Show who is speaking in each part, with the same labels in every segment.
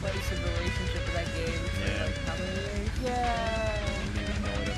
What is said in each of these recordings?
Speaker 1: abusive relationship with that game for
Speaker 2: Yeah.
Speaker 1: like how many years?
Speaker 3: Yeah.
Speaker 2: I didn't even know it.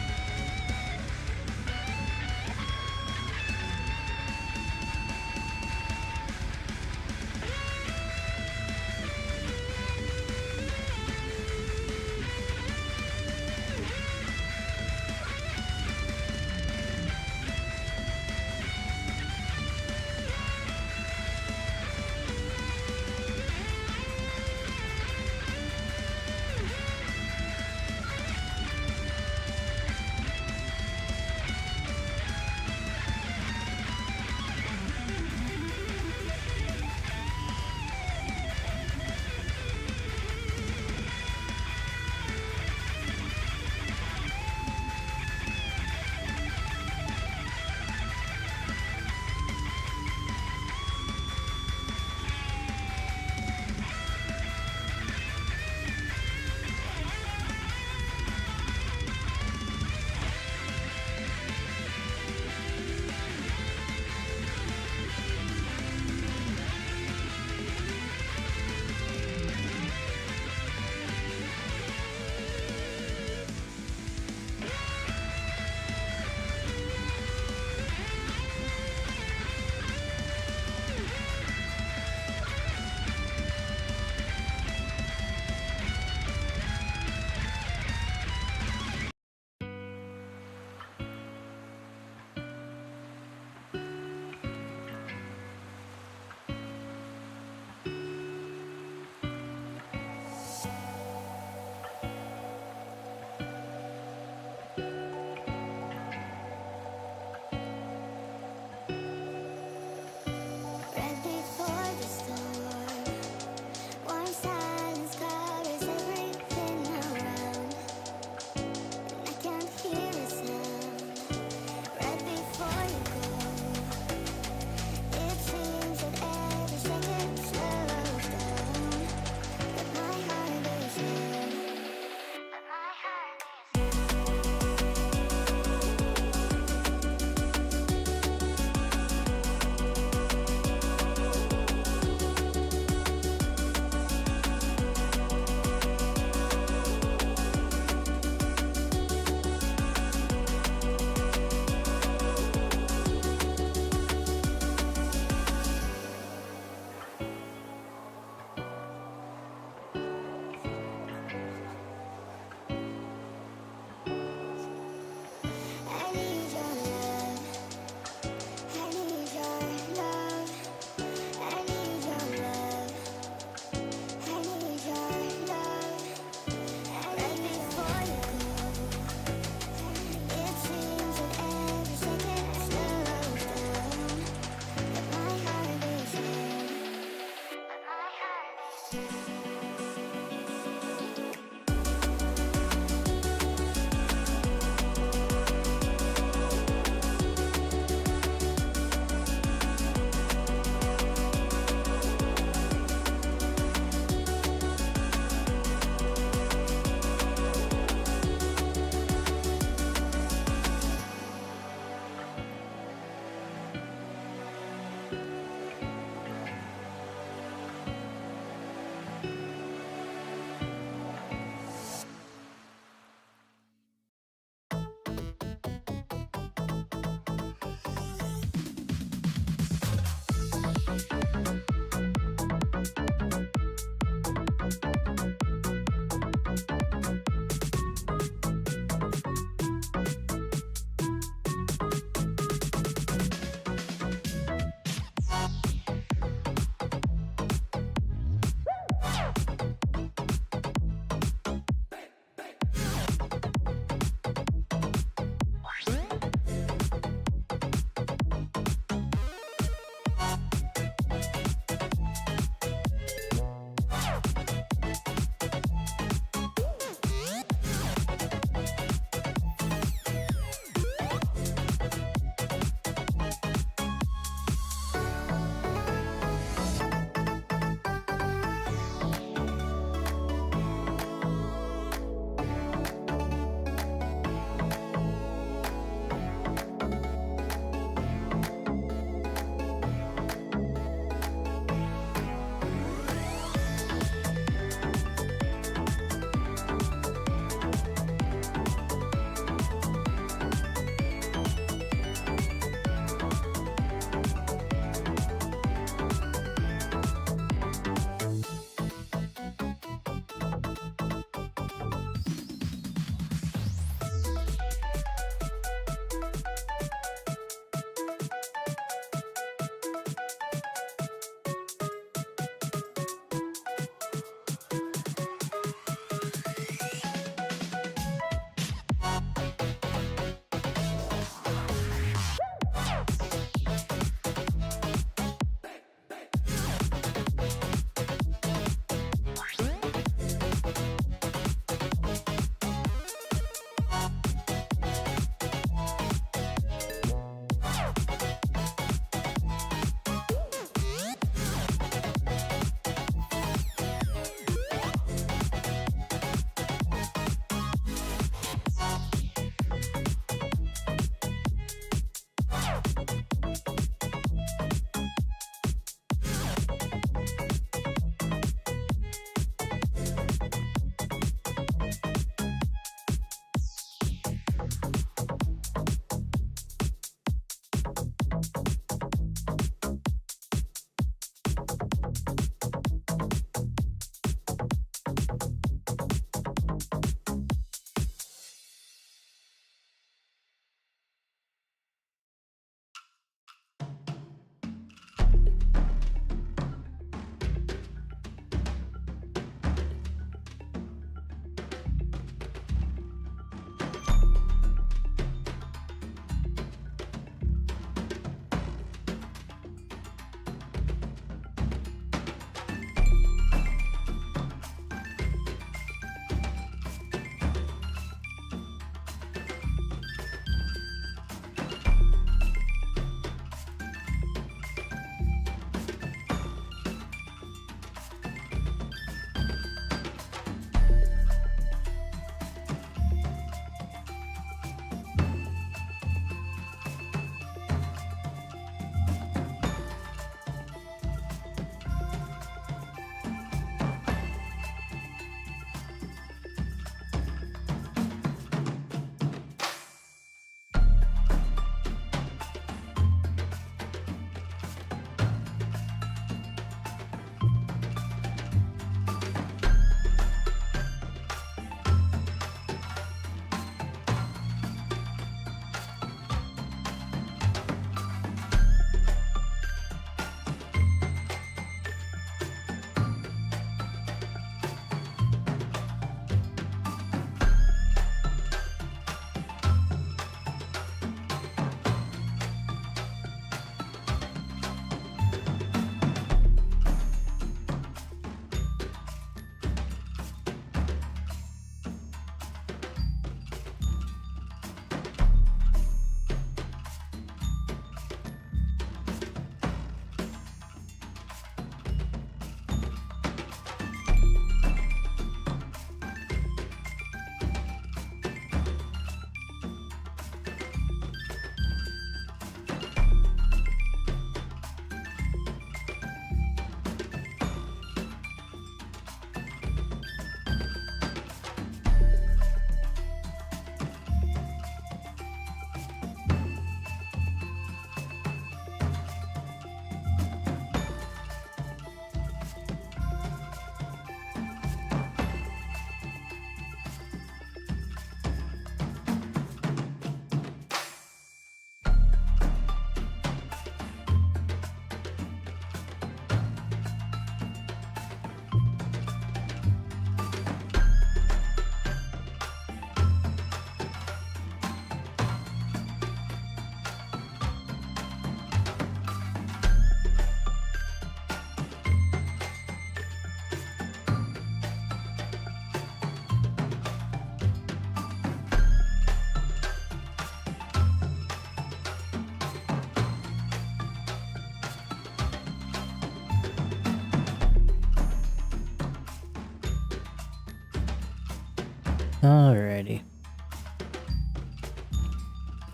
Speaker 2: Alrighty.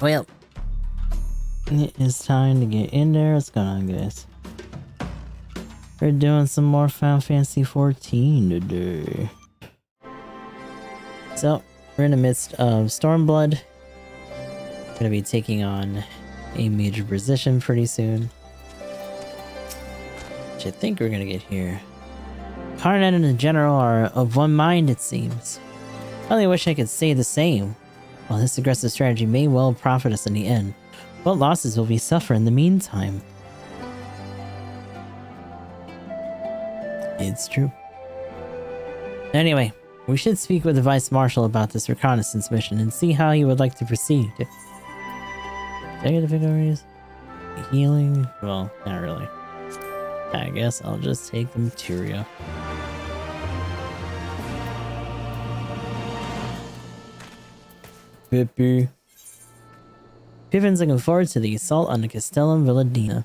Speaker 2: Well, it is time to get in there. What's going on, guys? We're doing some more Final Fantasy XIV today. So, we're in the midst of Stormblood. Gonna be taking on a major position pretty soon. Which I think we're gonna get here. Carnet and the General are of one mind, it seems. I only wish I could say the same. While this aggressive strategy may well profit us in the end, what losses will we suffer in the meantime? It's true. Anyway, we should speak with the Vice Marshal about this reconnaissance mission and see how he would like to proceed. Negative victories? Healing? Well, not really. I guess I'll just take the materia. Pippi. Pippin's looking forward to the assault on the Castellum Villadina.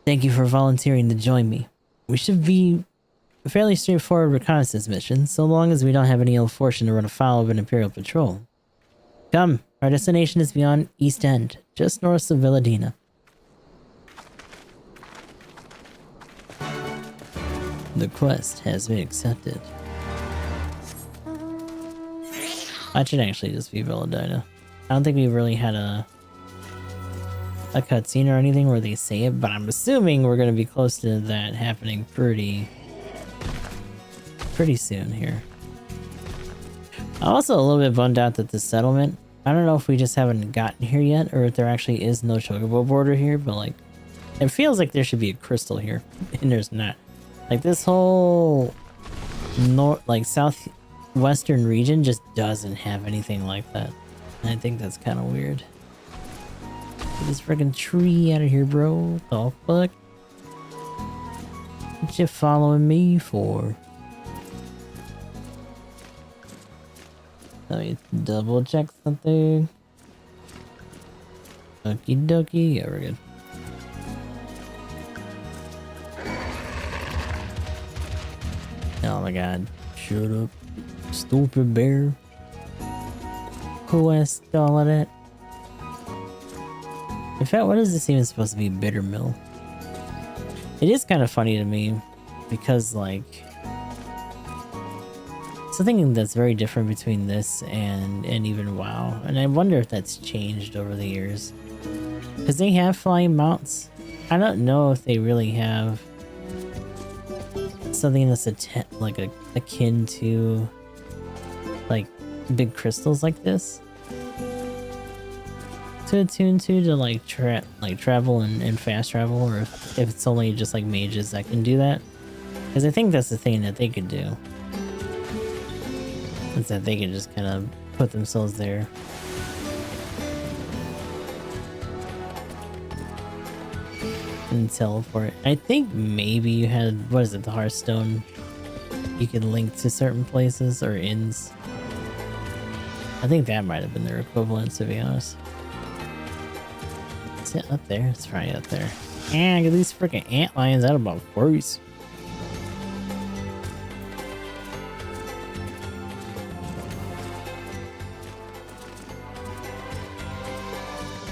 Speaker 2: Thank you for volunteering to join me. We should be a fairly straightforward reconnaissance mission, so long as we don't have any ill fortune to run afoul of an Imperial patrol. Come, our destination is beyond East End, just north of Villadina. The quest has been accepted. That should actually just be Villadina. I don't think we've really had a cutscene or anything where they say it, but I'm assuming we're going to be close to that happening pretty soon here. I'm also a little bit bummed out that the settlement, I don't know if we just haven't gotten here yet or if there actually is no chocobo border here, but like it feels like there should be a crystal here and there's not. Like this whole southwestern region just doesn't have anything like that. And I think that's kind of weird. Get this freaking tree out of here, bro. What the fuck? What you following me for? Let me double check something. Okie dokie. Yeah, we're good. Oh my god. Shut up. Stupid bear. Who asked all of that? In fact, what is this even supposed to be? Bitter mill? It is kind of funny to me because like something that's very different between this and even WoW, and I wonder if that's changed over the years because they have flying mounts. I don't know if they really have something that's akin to like big crystals like this to attune to like travel and fast travel, or if it's only just like mages that can do that, because I think that's the thing that they could do, is that they can just kind of put themselves there. And teleport. I think maybe you had, what is it, the Hearthstone, you could link to certain places or inns. I think that might have been their equivalent, to be honest. Is it up there? It's probably up there. And get these freaking ant lions out of my face.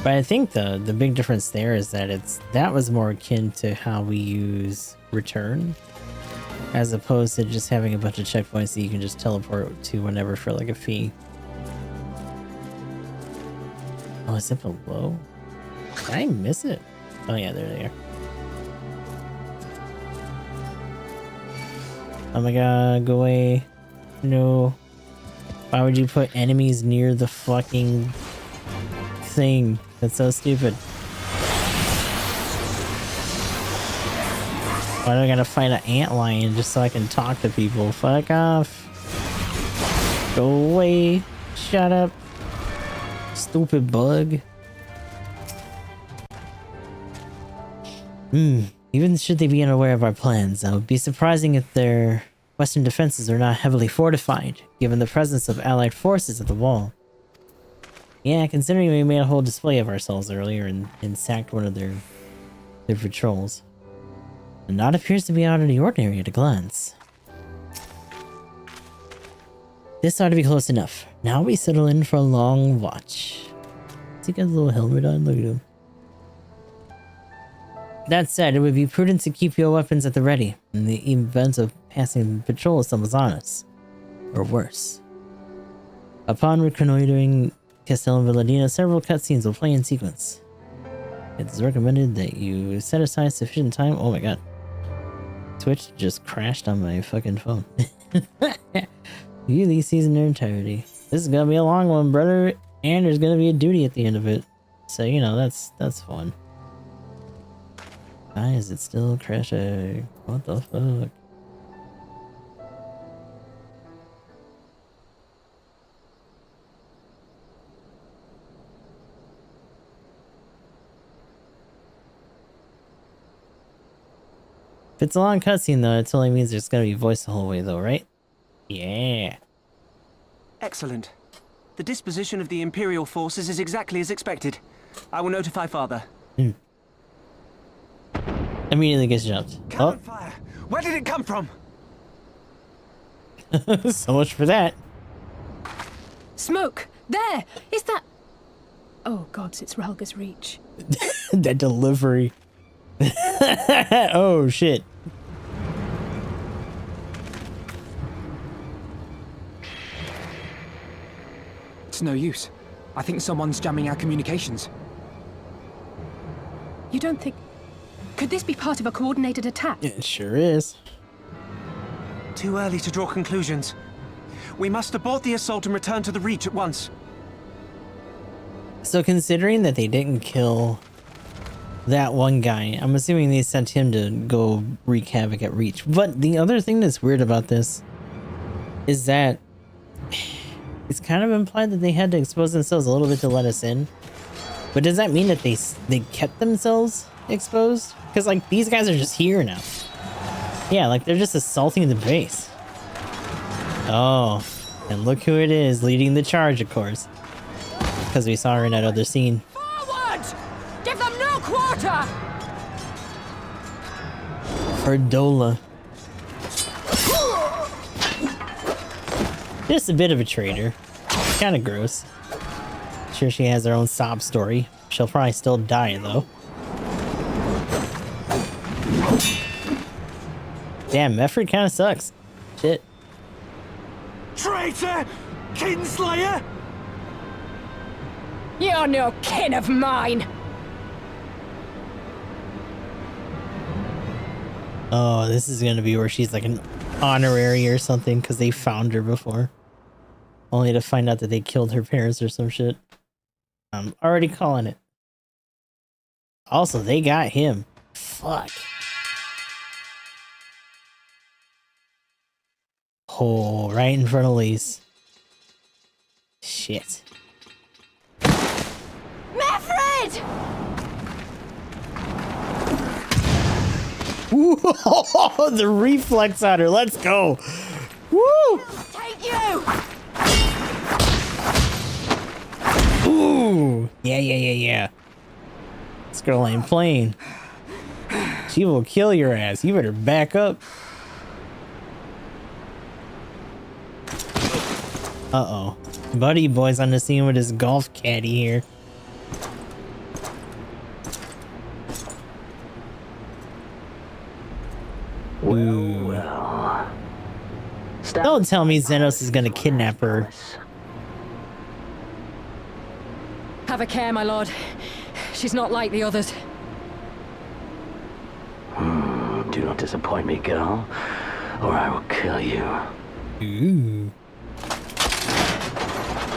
Speaker 2: But I think the big difference there is that that was more akin to how we use return, as opposed to just having a bunch of checkpoints that you can just teleport to whenever for like a fee. Oh, is it below? Did I miss it? Oh yeah, there they are. Oh my god, go away. No. Why would you put enemies near the fucking thing? That's so stupid. Why do I gotta fight an antlion just so I can talk to people? Fuck off. Go away. Shut up. Stupid bug. Even should they be unaware of our plans, it would be surprising if their western defenses are not heavily fortified, given the presence of allied forces at the wall. Yeah, considering we made a whole display of ourselves earlier and sacked one of their patrols. And not appears to be out of the ordinary at a glance. This ought to be close enough. Now we settle in for a long watch. Has he got a little helmet on? Look at him. That said, it would be prudent to keep your weapons at the ready in the event of passing patrol stumbles on us. Or worse. Upon reconnoitering Castel Villadino, several cutscenes will play in sequence. It is recommended that you set aside sufficient time. Oh my god. Twitch just crashed on my fucking phone. View these scenes in their entirety. This is gonna be a long one, brother, and there's gonna be a duty at the end of it. So, you know, that's fun. Why is it still crashing? What the fuck? If it's a long cutscene though, it only means there's gonna be voice the whole way though, right? Yeah.
Speaker 3: Excellent. The disposition of the Imperial forces is exactly as expected. I will notify Father.
Speaker 2: Immediately gets jumped.
Speaker 3: Cannon fire! Where did it come from?
Speaker 2: So much for that.
Speaker 4: Smoke! There! Is that... Oh gods, it's Relga's Reach.
Speaker 2: That delivery. Oh shit.
Speaker 3: It's no use. I think someone's jamming our communications.
Speaker 4: You don't think... Could this be part of a coordinated attack?
Speaker 2: It sure is.
Speaker 3: Too early to draw conclusions. We must abort the assault and return to the Reach at once.
Speaker 2: So considering that they didn't kill that one guy, I'm assuming they sent him to go wreak havoc at Reach. But the other thing that's weird about this is that it's kind of implied that they had to expose themselves a little bit to let us in. But does that mean that they kept themselves exposed? Because like these guys are just here now. Yeah, like they're just assaulting the base. Oh, and look who it is leading the charge, of course. Because we saw her in that other scene.
Speaker 4: Forward! Give them no quarter!
Speaker 2: Ferdola. Just a bit of a traitor. Kind of gross. Sure she has her own sob story. She'll probably still die though. Damn, Mefford kind of sucks. Shit.
Speaker 3: Traitor! Kinslayer!
Speaker 4: You're no kin of mine!
Speaker 2: Oh, this is gonna be where she's like an honorary or something because they found her before. Only to find out that they killed her parents or some shit. I'm already calling it. Also, they got him. Fuck. Oh, right in front of Lise. Shit.
Speaker 4: Meffred!
Speaker 2: Ooh, the reflex on her. Let's go. Woo!
Speaker 4: Take you!
Speaker 2: Ooh. Yeah. This girl ain't playing. She will kill your ass. You better back up. Uh-oh. Buddy boy's on the scene with his golf caddy here.
Speaker 5: Well.
Speaker 2: Don't tell me Xenos is gonna kidnap her.
Speaker 4: Have a care, my lord. She's not like the others.
Speaker 5: Do not disappoint me, girl, or I will kill you.
Speaker 2: Ooh.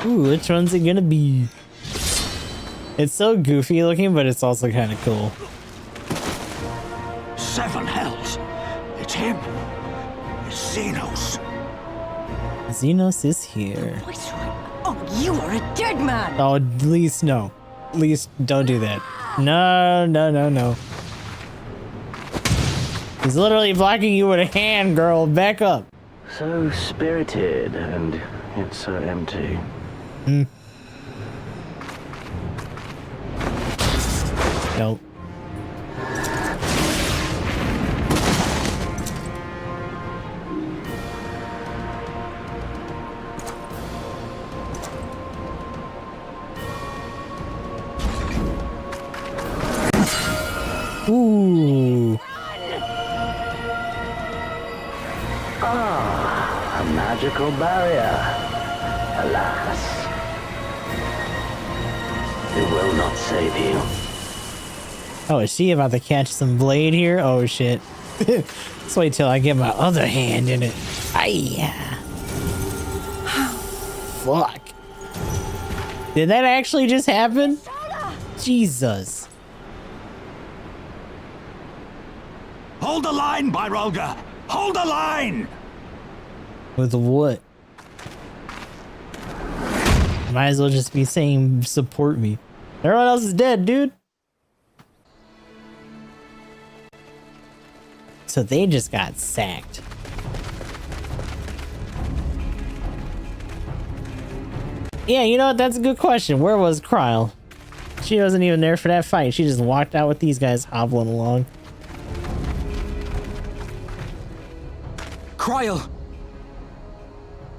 Speaker 2: Ooh, which one's it gonna be? It's so goofy looking, but it's also kind of cool.
Speaker 3: Seven hells! It's him! It's Xenos!
Speaker 2: Xenos is here.
Speaker 4: Oh, you are a dead man!
Speaker 2: Oh, at least no. At least don't do that. No. He's literally blocking you with a hand, girl. Back up.
Speaker 5: So spirited, and yet so empty.
Speaker 2: Nope.
Speaker 5: magical barrier. Alas, it will not save you.
Speaker 2: Oh, is she about to catch some blade here? Oh shit. Let's wait till I get my other hand in it. Aye. Fuck. Did that actually just happen? Jesus.
Speaker 6: Hold the line, Byrolga! Hold the line!
Speaker 2: With what? Might as well just be saying support me. Everyone else is dead, dude. So they just got sacked. Yeah, you know what? That's a good question. Where was Kryle? She wasn't even there for that fight. She just walked out with these guys hobbling along.
Speaker 3: Kryle!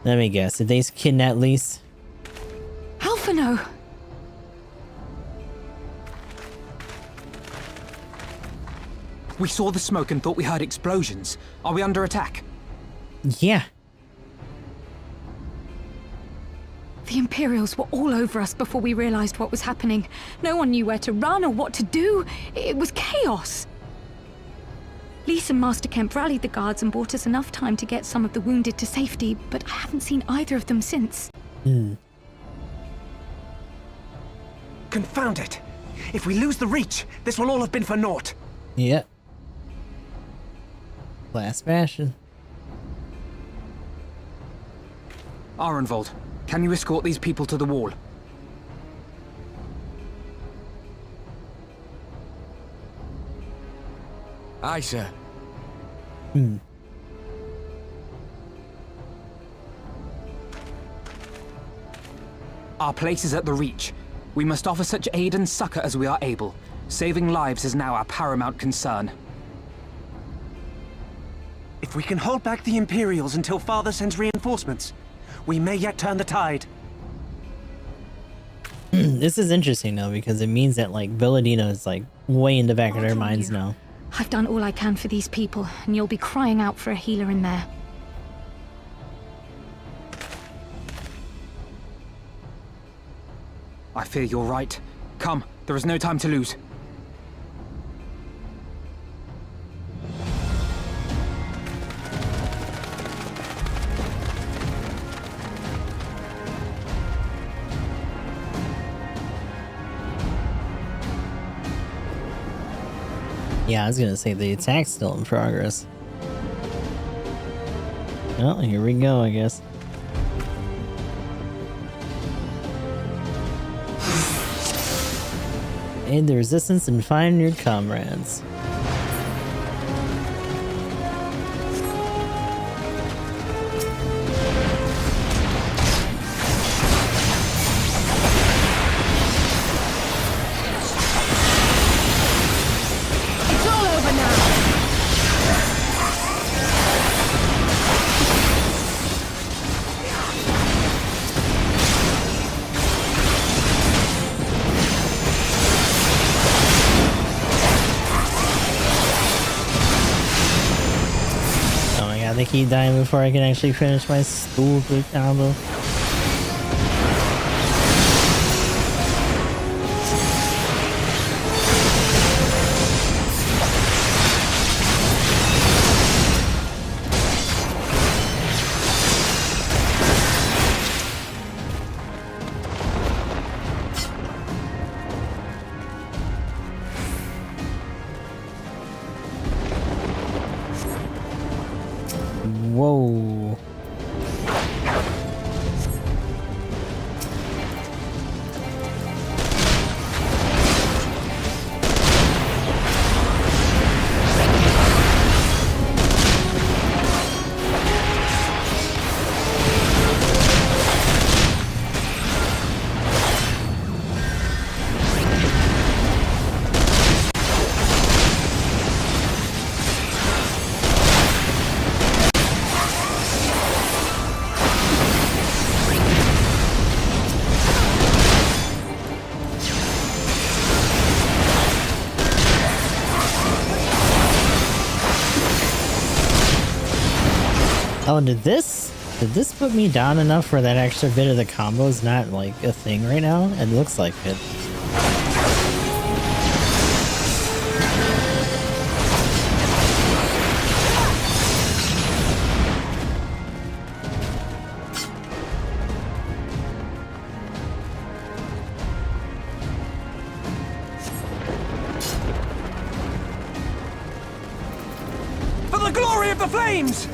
Speaker 2: Let me guess. Did they kidnap Lise?
Speaker 4: Alphino!
Speaker 3: We saw the smoke and thought we heard explosions. Are we under attack?
Speaker 2: Yeah.
Speaker 4: The Imperials were all over us before we realized what was happening. No one knew where to run or what to do. It was chaos. Lise and Master Kemp rallied the guards and bought us enough time to get some of the wounded to safety, but I haven't seen either of them since.
Speaker 3: Confound it! If we lose the Reach, this will all have been for naught.
Speaker 2: Yep. Last Bastion.
Speaker 3: Arenvold, can you escort these people to the wall?
Speaker 6: Aye, sir.
Speaker 3: Our place is at the Reach. We must offer such aid and succor as we are able. Saving lives is now our paramount concern. If we can hold back the Imperials until Father sends reinforcements, we may yet turn the tide.
Speaker 2: This is interesting though, because it means that like Belladina is like way in the back of their minds now.
Speaker 4: I've done all I can for these people, and you'll be crying out for a healer in there.
Speaker 3: I fear you're right. Come, there is no time to lose.
Speaker 2: Yeah, I was gonna say the attack's still in progress. Well, here we go, I guess. Aid the resistance and find your comrades.
Speaker 4: It's all over now!
Speaker 2: Oh my god, they keep dying before I can actually finish my stupid combo. Whoa. Oh, and did this? Did this put me down enough where that extra bit of the combo is not like a thing right now? It looks like it.
Speaker 3: For the glory of the flames!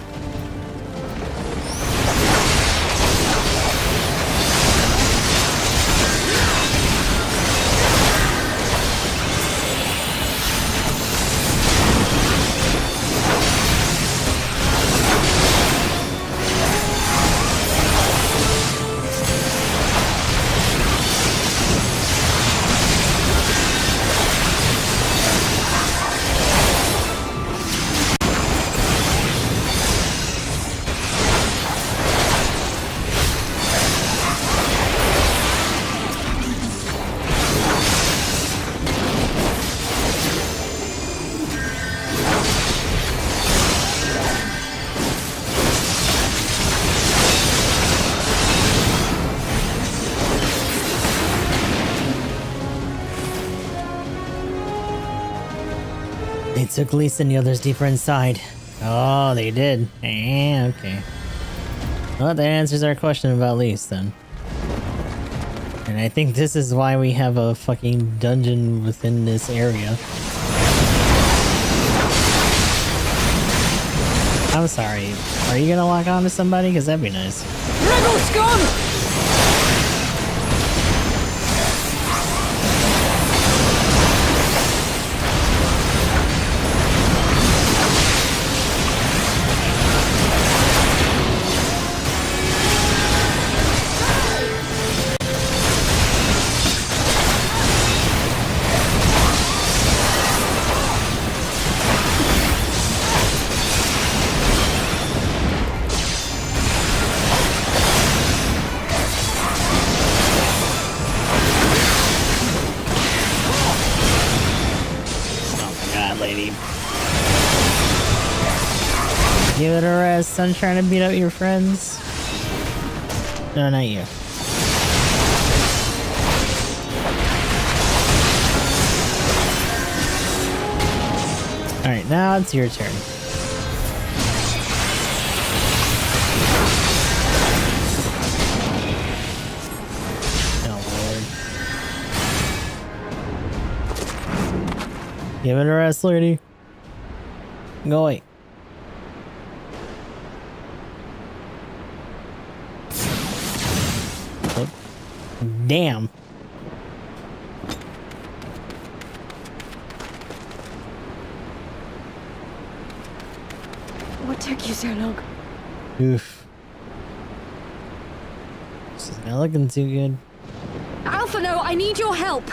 Speaker 2: They took Lisa and the others deeper inside. Oh, they did. Okay. Well, that answers our question about Lisa then. And I think this is why we have a fucking dungeon within this area. I'm sorry. Are you gonna lock on to somebody? Because that'd be nice.
Speaker 4: Rebel scum!
Speaker 2: Give it a rest, son, trying to beat up your friends. No, not you. Alright, now it's your turn. Oh, Lord. Give it a rest, lady. Go away. Damn.
Speaker 4: What took you so long?
Speaker 2: Oof. This is not looking too good.
Speaker 4: Alpha, no, I need your help.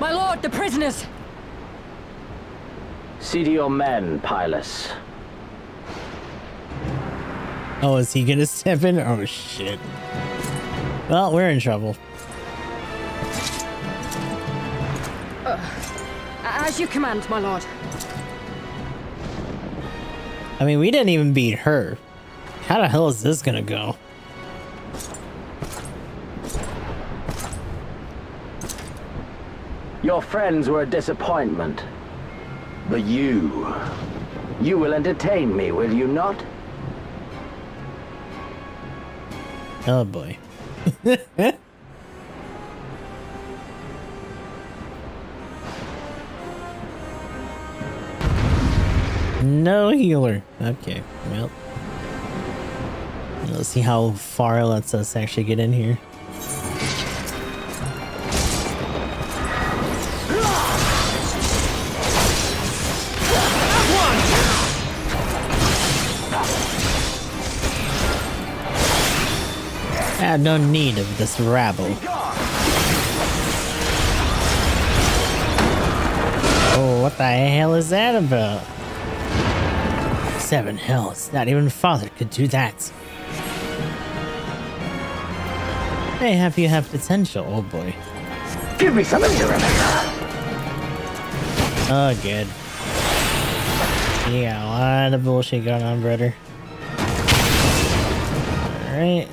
Speaker 4: My lord, the prisoners!
Speaker 5: See to your men, Pylus.
Speaker 2: Oh, is he gonna step in? Oh, shit. Well, we're in trouble.
Speaker 4: As you command, my lord.
Speaker 2: I mean, we didn't even beat her. How the hell is this gonna go?
Speaker 5: Your friends were a disappointment. But you will entertain me, will you not?
Speaker 2: Oh boy. No healer. Okay, well. Let's see how far it lets us actually get in here. I have no need of this rabble. Oh, what the hell is that about? 7 hells. Not even father could do that. Hey, have you have potential? Oh boy.
Speaker 5: Give me something to remember.
Speaker 2: Oh, good. You got a lot of bullshit going on, brother. Alright.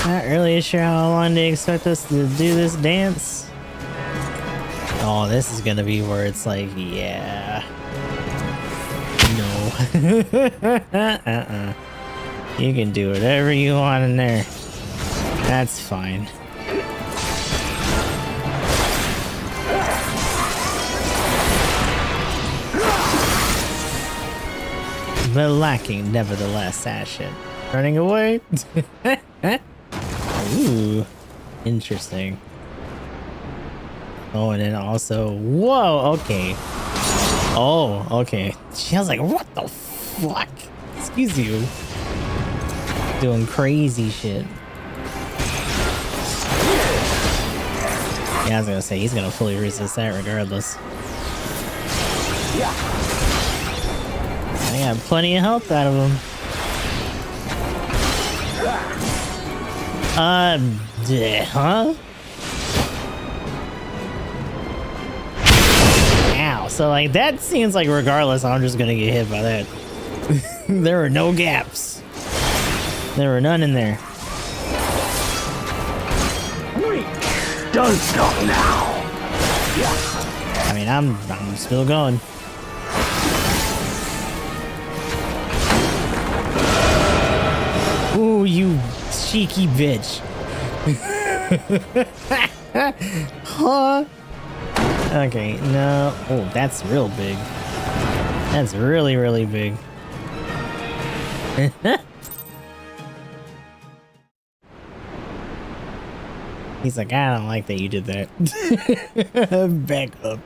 Speaker 2: Not really sure how long they expect us to do this dance. Oh, this is gonna be where it's like, yeah. No. You can do whatever you want in there. That's fine. But lacking, nevertheless, action. Running away? Ooh, interesting. Oh, and then also, whoa, okay. Oh, okay. She was like, what the fuck? Excuse you. Doing crazy shit. Yeah, I was gonna say, he's gonna fully resist that regardless. I got plenty of health out of him. Huh? Ow. So, like, that seems like regardless, I'm just gonna get hit by that. There were no gaps. There were none in there.
Speaker 5: Don't stop now.
Speaker 2: I mean, I'm still going. Ooh, you cheeky bitch. Huh? Okay, no. Oh, that's real big. That's really, really big. He's like, I don't like that you did that. Back up.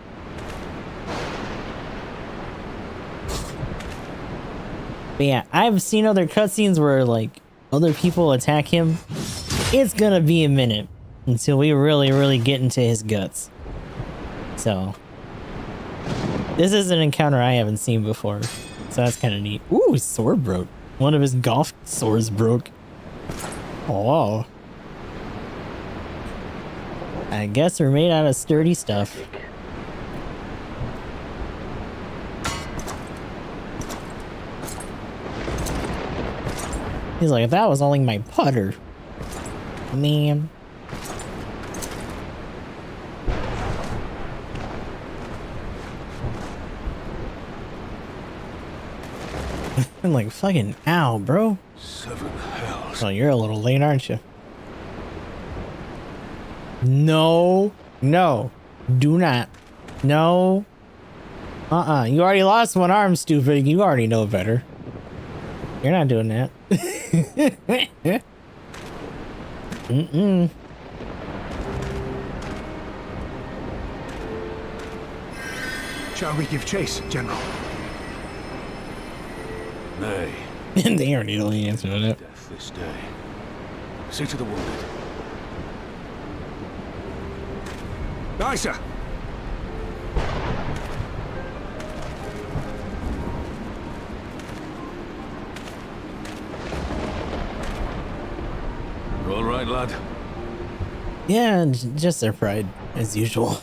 Speaker 2: But yeah, I've seen other cutscenes where, like, other people attack him. It's gonna be a minute until we really, really get into his guts. So, this is an encounter I haven't seen before. So that's kind of neat. Ooh, his sword broke. One of his golf swords broke. Oh, wow. I guess they're made out of sturdy stuff. He's like, that was only my putter. Man. I'm like, fucking ow, bro.
Speaker 6: 7 hells.
Speaker 2: Oh, you're a little late, aren't you? No. No. Do not. No. You already lost one arm, stupid. You already know better. You're not doing that. Mm-mm.
Speaker 6: Shall we give chase, General? Nay.
Speaker 2: They already know the answer to that.
Speaker 6: Death this day. See to the wounded. Aye, sir. You all right, lad?
Speaker 2: Yeah, just their pride, as usual.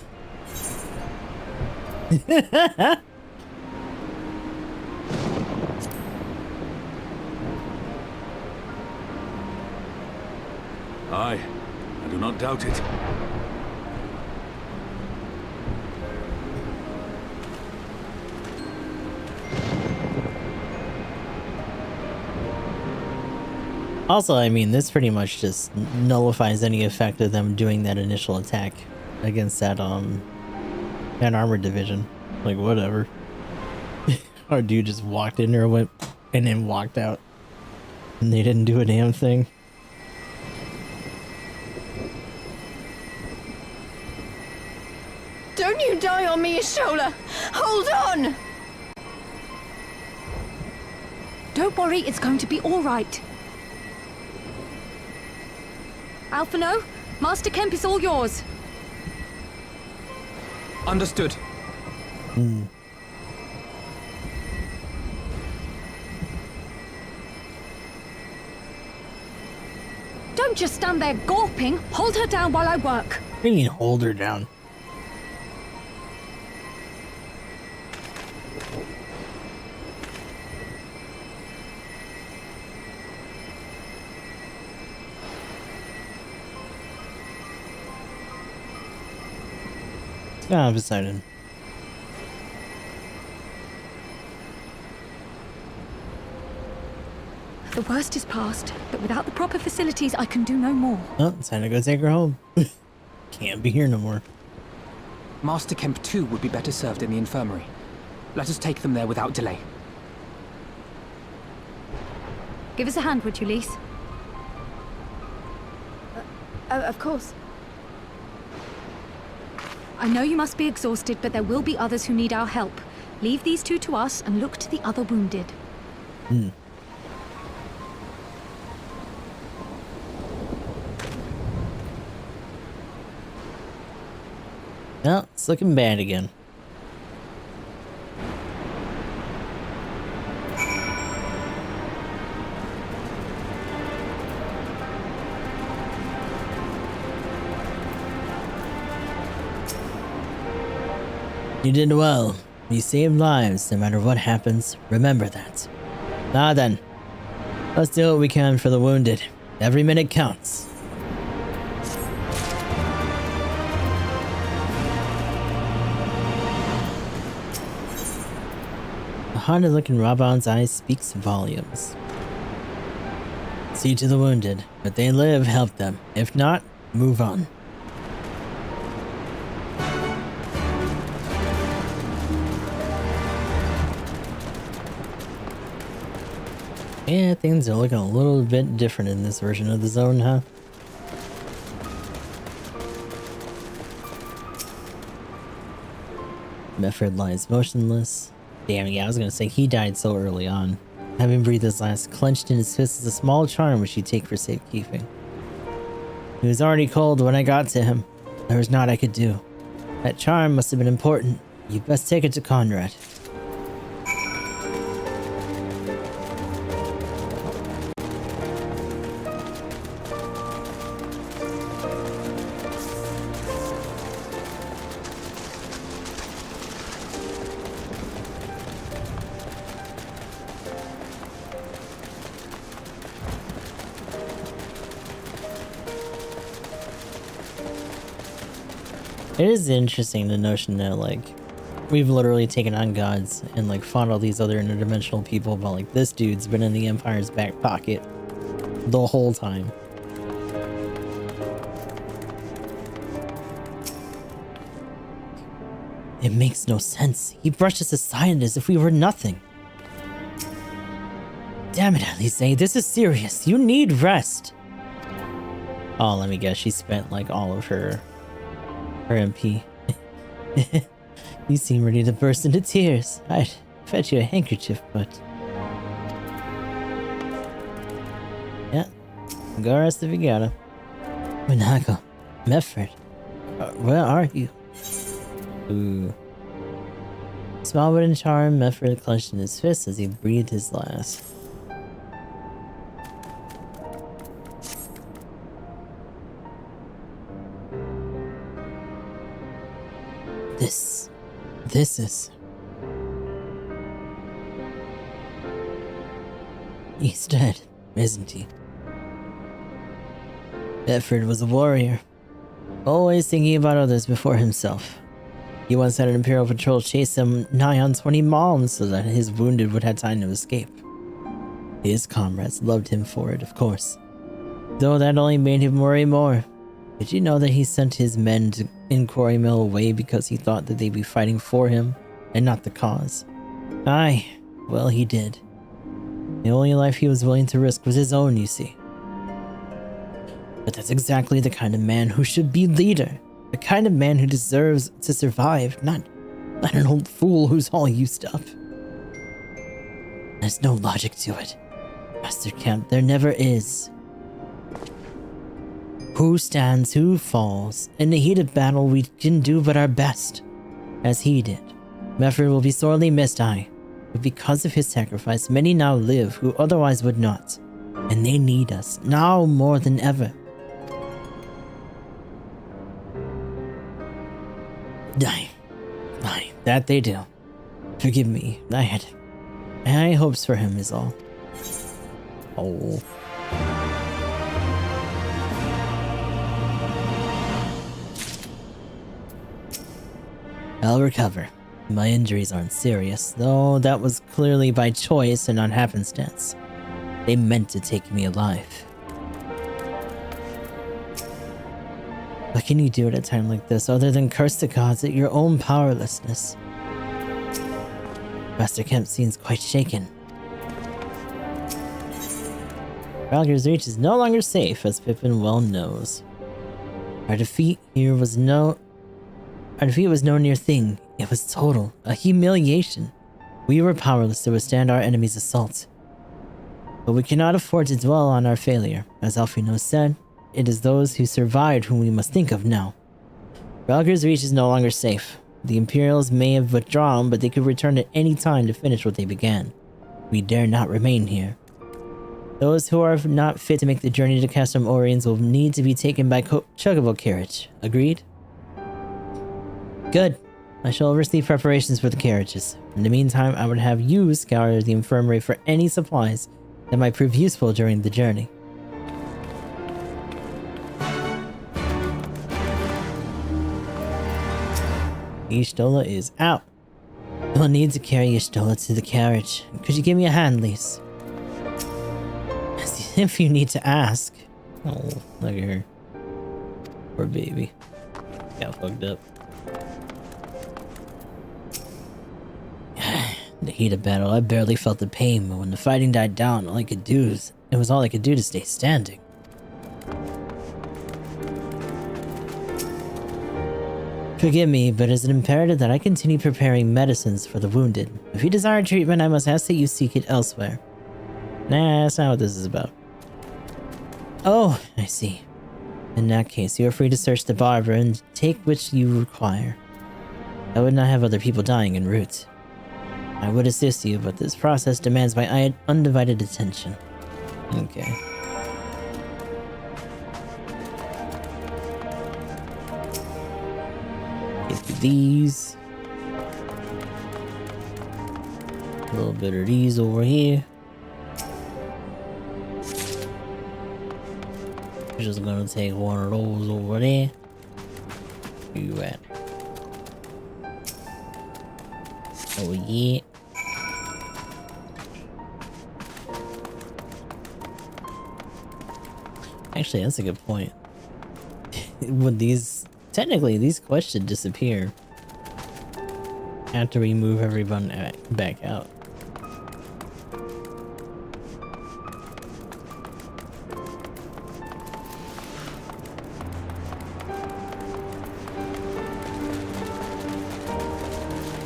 Speaker 6: Aye, I do not doubt it.
Speaker 2: Also, I mean, this pretty much just nullifies any effect of them doing that initial attack against that armored division. Like, whatever. Our dude just walked in there, went, and then walked out. And they didn't do a damn thing.
Speaker 7: Don't you die on me, Shola! Hold on!
Speaker 4: Don't worry, it's going to be all right. Alphino, Master Kemp is all yours.
Speaker 3: Understood.
Speaker 4: Don't just stand there gawping. Hold her down while I work.
Speaker 2: What do you mean, hold her down? Ah, Poseidon.
Speaker 4: The worst is past, but without the proper facilities, I can do no more.
Speaker 2: Oh, it's time to go take her home. Can't be here no more.
Speaker 3: Master Kemp too would be better served in the infirmary. Let us take them there without delay.
Speaker 4: Give us a hand, would you, Lise?
Speaker 7: Of course.
Speaker 4: I know you must be exhausted, but there will be others who need our help. Leave these two to us and look to the other wounded.
Speaker 2: Well, it's looking bad again. You did well. You saved lives no matter what happens. Remember that. Now then, let's do what we can for the wounded. Every minute counts. The haunted look in Raban's eyes speaks volumes. See to the wounded. If they live, help them. If not, move on. Yeah, things are looking a little bit different in this version of the zone, huh? Mefford lies motionless. Damn, yeah, I was gonna say he died so early on. Having breathed his last, clenched in his fist is a small charm which you take for safekeeping. He was already cold when I got to him. There was naught I could do. That charm must have been important. You'd best take it to Conrad. It is interesting, the notion that, like, we've literally taken on gods and, like, fought all these other interdimensional people, but, like, this dude's been in the Empire's back pocket the whole time. It makes no sense. He brushed us aside as if we were nothing. Damn it, Elise, this is serious. You need rest. Oh, let me guess, she spent, like, all of her MP. You seem ready to burst into tears. I'd fetch you a handkerchief, but... Yeah, go rest if you gotta. Monaco, Mefford, where are you? Ooh. Small wooden charm, Mefford clenched in his fist as he breathed his last. This is... He's dead, isn't he? Bedford was a warrior, always thinking about others before himself. He once had an Imperial patrol chase him nigh on 20 miles so that his wounded would have time to escape. His comrades loved him for it, of course, though that only made him worry more. Did you know that he sent his men in Quarry Mill away because he thought that they'd be fighting for him and not the cause? Aye, well, he did. The only life he was willing to risk was his own, you see. But that's exactly the kind of man who should be leader. The kind of man who deserves to survive, not an old fool who's all used up. There's no logic to it, Master Kemp. There never is. Who stands, who falls. In the heat of battle, we can do but our best, as he did. Mefford will be sorely missed, aye. But because of his sacrifice, many now live who otherwise would not. And they need us, now more than ever. Aye. Aye, that they do. Forgive me, I had high hopes for him is all. Oh. I'll recover. My injuries aren't serious, though that was clearly by choice and not happenstance. They meant to take me alive. What can you do at a time like this other than curse the gods at your own powerlessness? Master Kemp seems quite shaken. Ralger's Reach is no longer safe, as Pippin well knows. Our defeat was no mere thing. It was total, a humiliation. We were powerless to withstand our enemy's assault. But we cannot afford to dwell on our failure. As Alfino said, it is those who survived whom we must think of now. Ralger's Reach is no longer safe. The Imperials may have withdrawn, but they could return at any time to finish what they began. We dare not remain here. Those who are not fit to make the journey to Castrum Oriens will need to be taken by Chocobo carriage. Agreed? Good. I shall oversee preparations for the carriages. In the meantime, I would have you scour the infirmary for any supplies that might prove useful during the journey. Y'shtola is out. You'll need to carry Y'shtola to the carriage. Could you give me a hand, Lise? As if you need to ask. Oh, look at her. Poor baby. Got fucked up. In the heat of battle, I barely felt the pain, but when the fighting died down, it was all I could do to stay standing. Forgive me, but is it imperative that I continue preparing medicines for the wounded? If you desire treatment, I must ask that you seek it elsewhere. Nah, that's not what this is about. Oh, I see. In that case, you are free to search the barber and take which you require. I would not have other people dying en route. I would assist you, but this process demands my undivided attention. Okay. Get through these. A little bit of these over here. Just gonna take one of those over there. Where you at? Oh yeah. Actually, that's a good point. Would technically these quests should disappear after we move everyone back out.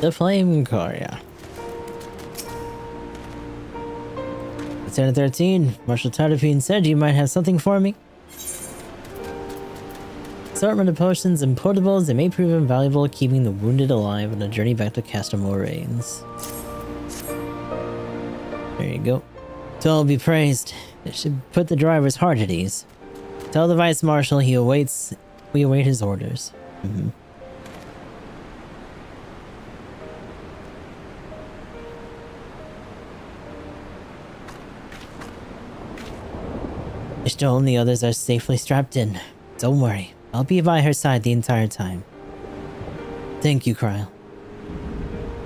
Speaker 2: The flame car, yeah. Lieutenant 13, Marshal Tardepine said you might have something for me. Assortment of potions and portables that may prove invaluable keeping the wounded alive on a journey back to Castrum Oriens. There you go. So be praised. It should put the driver's heart at ease. Tell the Vice Marshal we await his orders. Y'shtola and the others are safely strapped in. Don't worry, I'll be by her side the entire time. Thank you, Kryle.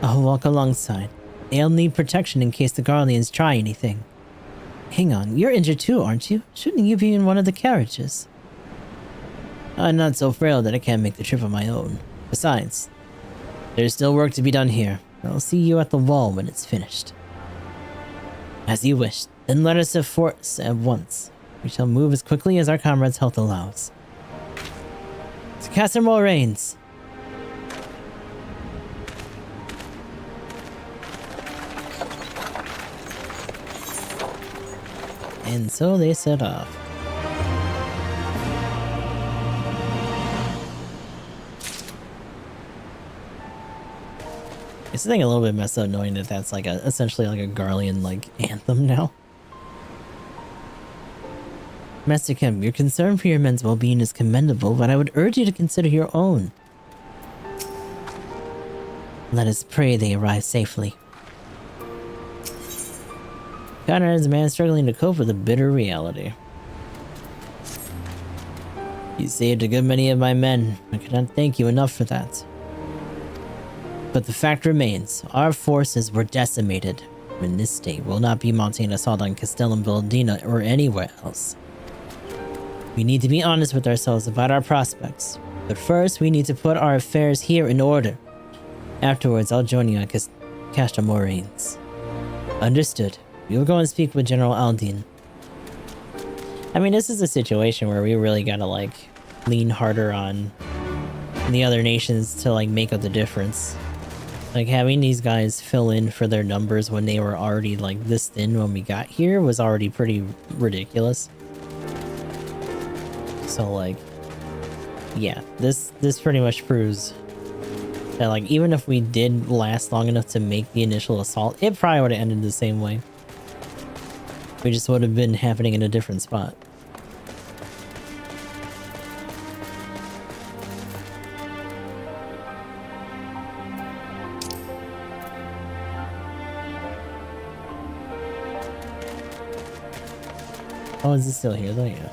Speaker 2: I'll walk alongside. They'll need protection in case the Garleans try anything. Hang on, you're injured too, aren't you? Shouldn't you be in one of the carriages? I'm not so frail that I can't make the trip on my own. Besides, there's still work to be done here. I'll see you at the wall when it's finished. As you wish. Then let us have force at once. We shall move as quickly as our comrades' health allows. To Castrum Oriens! And so they set off. It's a little bit messed up knowing that that's like essentially like a Garlean like anthem now. Master Kemp, your concern for your men's well-being is commendable, but I would urge you to consider your own. Let us pray they arrive safely. Conrad is a man struggling to cope with a bitter reality. You saved a good many of my men. I cannot thank you enough for that. But the fact remains, our forces were decimated. In this state, we'll not be mounting an assault on Castellum Valdina or anywhere else. We need to be honest with ourselves about our prospects. But first, we need to put our affairs here in order. Afterwards, I'll join you at Castle Moraines. Understood. We will go and speak with General Aldine. I mean, this is a situation where we really gotta, like, lean harder on the other nations to, like, make up the difference. Like, having these guys fill in for their numbers when they were already, like, this thin when we got here was already pretty ridiculous. So, like, yeah, this pretty much proves that, like, even if we did last long enough to make the initial assault, it probably would have ended the same way. We just would have been happening in a different spot. Oh, is it still here though? Yeah.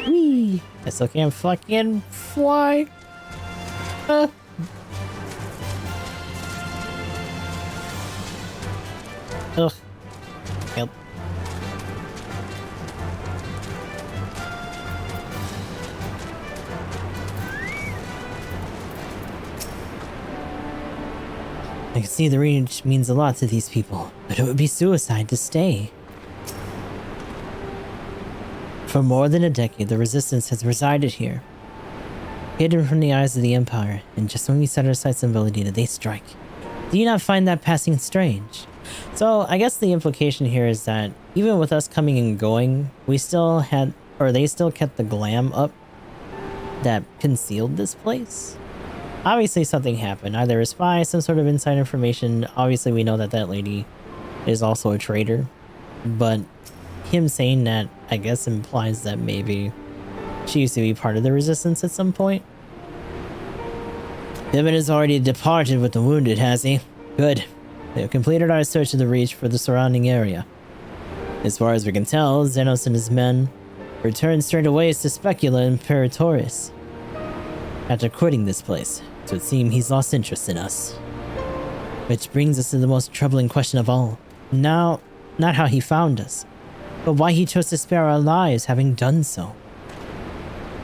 Speaker 2: Whee! I still can't fucking fly. Ugh. Yep. I can see the range means a lot to these people, but it would be suicide to stay. For more than a decade, the Resistance has resided here, hidden from the eyes of the Empire, and just when we set our sights on Valdina, they strike. Do you not find that passing strange? So, I guess the implication here is that even with us coming and going, we still had, or they still kept the glam up that concealed this place. Obviously something happened, either a spy, some sort of inside information. Obviously we know that that lady is also a traitor, but him saying that, I guess, implies that maybe she used to be part of the Resistance at some point. Piven has already departed with the wounded, has he? Good. We have completed our search of the Reach for the surrounding area. As far as we can tell, Xenos and his men returned straight away to Specula Imperatorius after quitting this place, so it seems he's lost interest in us. Which brings us to the most troubling question of all. Now, not how he found us, but why he chose to spare our lives having done so.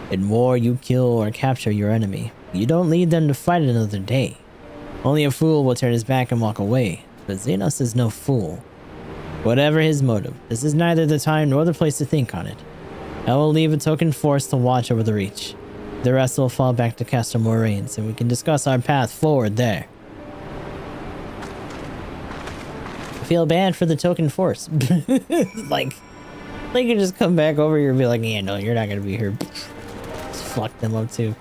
Speaker 2: In war, you kill or capture your enemy. You don't leave them to fight another day. Only a fool will turn his back and walk away, but Xenos is no fool. Whatever his motive, this is neither the time nor the place to think on it. I will leave a token force to watch over the Reach. The rest will fall back to Castle Moraines, and we can discuss our path forward there. I feel bad for the token force. Like, they can just come back over here and be like, yeah, no, you're not gonna be here. Just fuck them up too.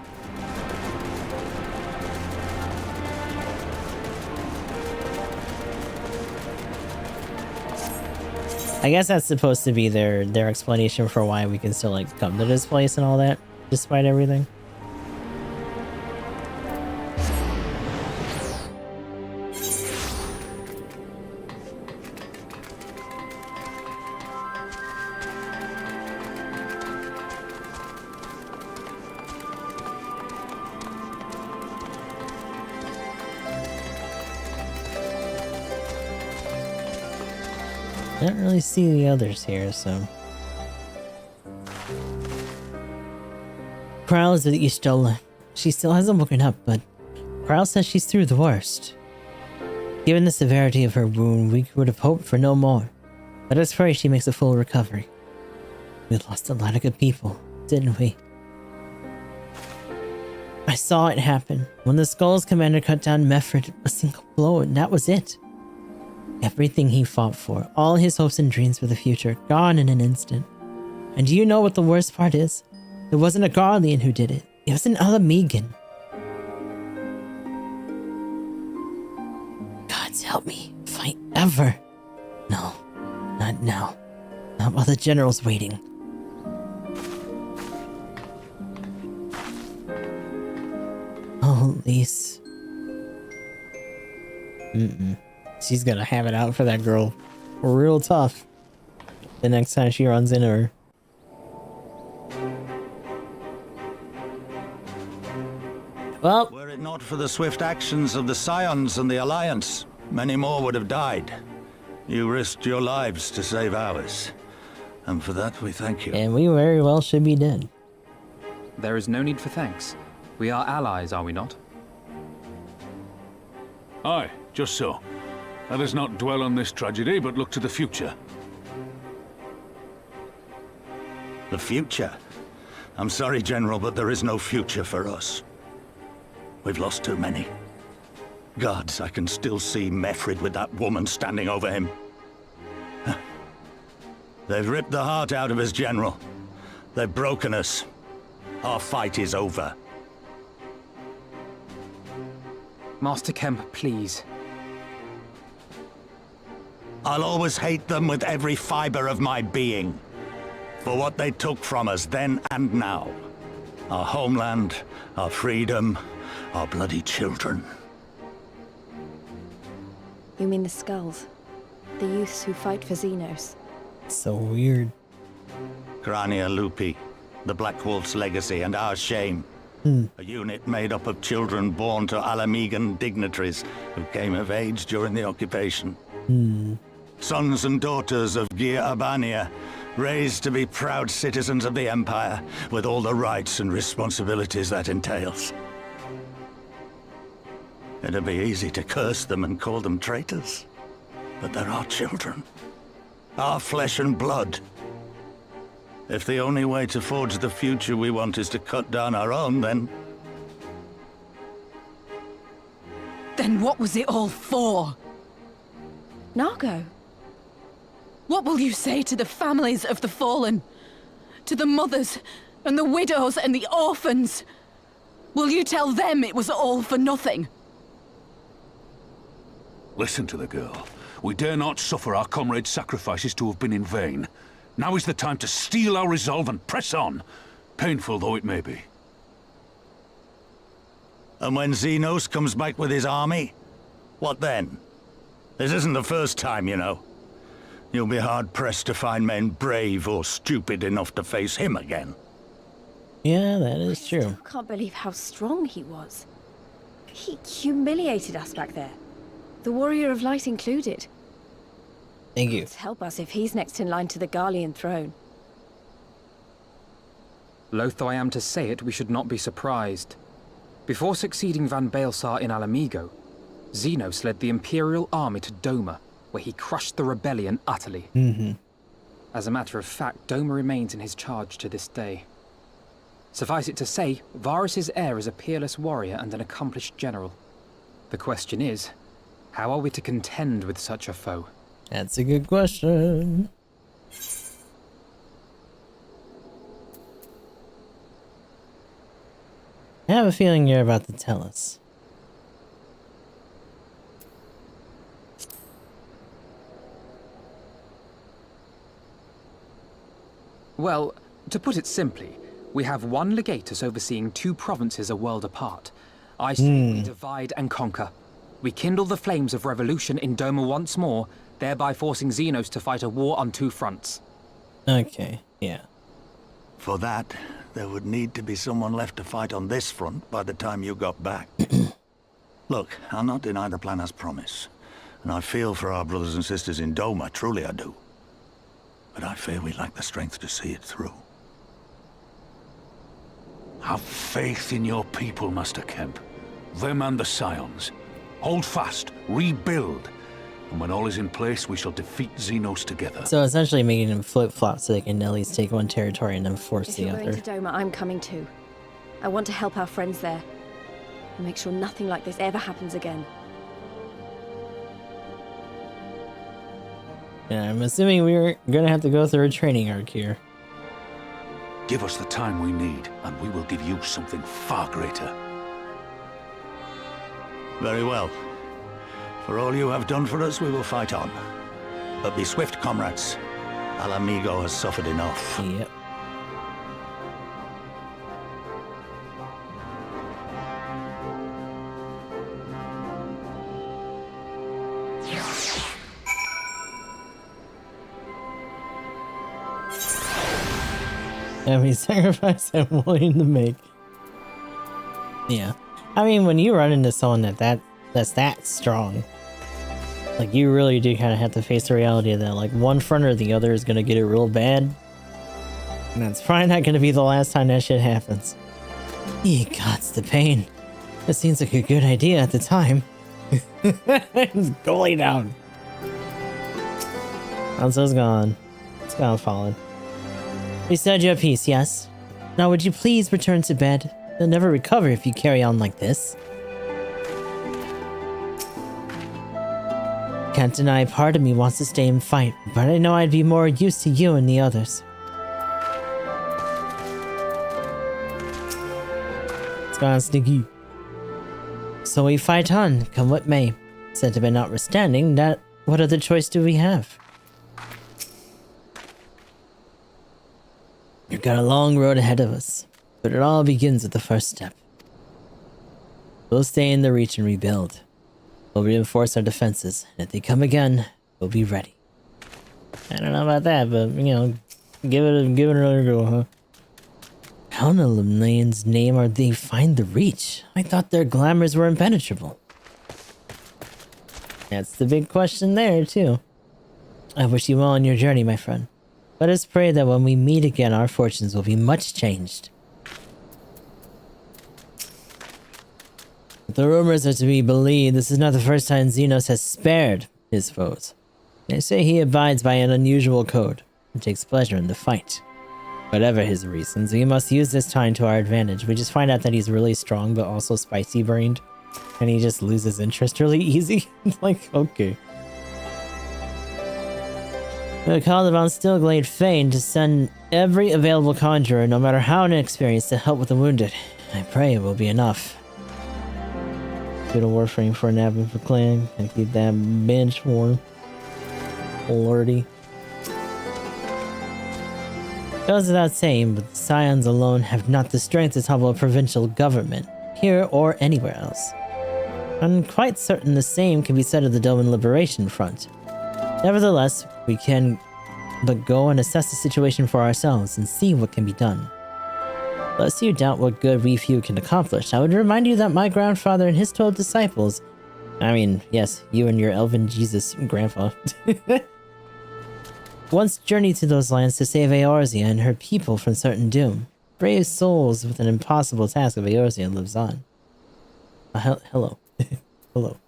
Speaker 2: I guess that's supposed to be their explanation for why we can still, like, come to this place and all that, despite everything. I don't really see the others here, so... Prowl is at Y'shtola. She still hasn't woken up, but Prowl says she's through the worst. Given the severity of her wound, we would have hoped for no more. Let us pray she makes a full recovery. We lost a lot of good people, didn't we? I saw it happen. When the Skull's commander cut down Meffred, a single blow, and that was it. Everything he fought for, all his hopes and dreams for the future, gone in an instant. And do you know what the worst part is? It wasn't a Garlean who did it. It was an Alamegan. help me fight ever. No, not now. Not while the general's waiting. Oh, Lise. She's gonna have it out for that girl. Real tough. The next time she runs into her. Well,
Speaker 6: Were it not for the swift actions of the Scions and the Alliance, many more would have died. You risked your lives to save ours. And for that, we thank you.
Speaker 2: and we very well should be dead.
Speaker 3: There is no need for thanks. We are allies, are we not?
Speaker 8: Aye, just so. Let us not dwell on this tragedy, but look to the future.
Speaker 6: The future? I'm sorry, General, but there is no future for us. We've lost too many. Gods, I can still see Mefrid with that woman standing over him. They've ripped the heart out of us, General. They've broken us. Our fight is over.
Speaker 3: Master Kemp, please.
Speaker 6: I'll always hate them with every fiber of my being. For what they took from us then and now. Our homeland, our freedom, our bloody children.
Speaker 7: You mean the skulls? The youths who fight for Xenos?
Speaker 2: So weird.
Speaker 6: Grania Lupi, the Black Wolf's legacy and our shame. A unit made up of children born to Alamegan dignitaries who came of age during the occupation. Sons and daughters of Gir Abania, raised to be proud citizens of the Empire, with all the rights and responsibilities that entails. It'd be easy to curse them and call them traitors, but they're our children. Our flesh and blood. If the only way to forge the future we want is to cut down our own, then...
Speaker 1: Then what was it all for?
Speaker 7: Nargo?
Speaker 1: What will you say to the families of the fallen? To the mothers, and the widows, and the orphans? Will you tell them it was all for nothing?
Speaker 8: Listen to the girl. We dare not suffer our comrades' sacrifices to have been in vain. Now is the time to steel our resolve and press on, painful though it may be.
Speaker 6: And when Xenos comes back with his army, what then? This isn't the first time, you know. You'll be hard-pressed to find men brave or stupid enough to face him again.
Speaker 2: Yeah, that is true.
Speaker 7: I can't believe how strong he was. He humiliated us back there. The Warrior of Light included.
Speaker 2: Thank you.
Speaker 7: Let's help us if he's next in line to the Garlean throne.
Speaker 3: Loath though I am to say it, we should not be surprised. Before succeeding Van Baelsar in Alamigo, Xenos led the Imperial army to Doma, where he crushed the rebellion utterly. As a matter of fact, Doma remains in his charge to this day. Suffice it to say, Varus's heir is a peerless warrior and an accomplished general. The question is, how are we to contend with such a foe?
Speaker 2: That's a good question. I have a feeling you're about to tell us.
Speaker 3: Well, to put it simply, we have one legatus overseeing two provinces a world apart. I say we divide and conquer. We kindle the flames of revolution in Doma once more, thereby forcing Xenos to fight a war on two fronts.
Speaker 2: Okay, yeah.
Speaker 6: For that, there would need to be someone left to fight on this front by the time you got back. Look, I'll not deny the plan as promised. And I feel for our brothers and sisters in Doma, truly I do. But I fear we lack the strength to see it through.
Speaker 8: Have faith in your people, Master Kemp. Them and the Scions. Hold fast, rebuild. And when all is in place, we shall defeat Xenos together.
Speaker 2: So essentially making them flip-flop so they can at least take one territory and then force
Speaker 7: If
Speaker 2: the
Speaker 7: you're
Speaker 2: other.
Speaker 7: going to Doma, I'm coming too. I want to help our friends there. And make sure nothing like this ever happens again.
Speaker 2: Yeah, I'm assuming we're gonna have to go through a training arc here.
Speaker 8: Give us the time we need, and we will give you something far greater.
Speaker 6: Very well. For all you have done for us, we will fight on. But be swift, comrades. Alamigo has suffered enough.
Speaker 2: Yep. Every sacrifice I'm willing to make. Yeah. I mean, when you run into someone that's that strong, like, you really do kind of have to face the reality that, like, one front or the other is going to get it real bad. And that's probably not going to be the last time that shit happens. Ye gods, the pain. It seems like a good idea at the time. It's going down. Hanzo's gone. It's gone fallen. You said your piece, yes? Now would you please return to bed? You'll never recover if you carry on like this. Can't deny part of me wants to stay and fight, but I know I'd be more use to you and the others. It's gone, Sneaky. So we fight on, come what may. Sentiment notwithstanding, what other choice do we have? We've got a long road ahead of us, but it all begins with the first step. We'll stay in the Reach and rebuild. We'll reinforce our defenses, and if they come again, we'll be ready. I don't know about that, but, you know, give it another go, huh? How in the Lemnian's name are they find the Reach? I thought their glamours were impenetrable. That's the big question there, too. I wish you well on your journey, my friend. Let us pray that when we meet again, our fortunes will be much changed. If the rumors are to be believed, this is not the first time Xenos has spared his foes. They say he abides by an unusual code and takes pleasure in the fight. Whatever his reasons, we must use this time to our advantage. We just find out that he's really strong, but also spicy-brained, and he just loses interest really easy. Like, okay. We called upon Stillglade Fane to send every available conjurer, no matter how inexperienced, to help with the wounded. I pray it will be enough. Get a warframe for an admin for clan and keep that bench warm. Lordy. Goes without saying, but the Scions alone have not the strength to topple a provincial government, here or anywhere else. I'm quite certain the same can be said of the Doman Liberation Front. Nevertheless, we can but go and assess the situation for ourselves and see what can be done. Lest you doubt what good we few can accomplish, I would remind you that my grandfather and his 12 disciples, I mean, yes, you and your elven Jesus grandpa, once journeyed to those lands to save Eorzea and her people from certain doom. Brave souls with an impossible task of Eorzea lives on. Hello. Hello.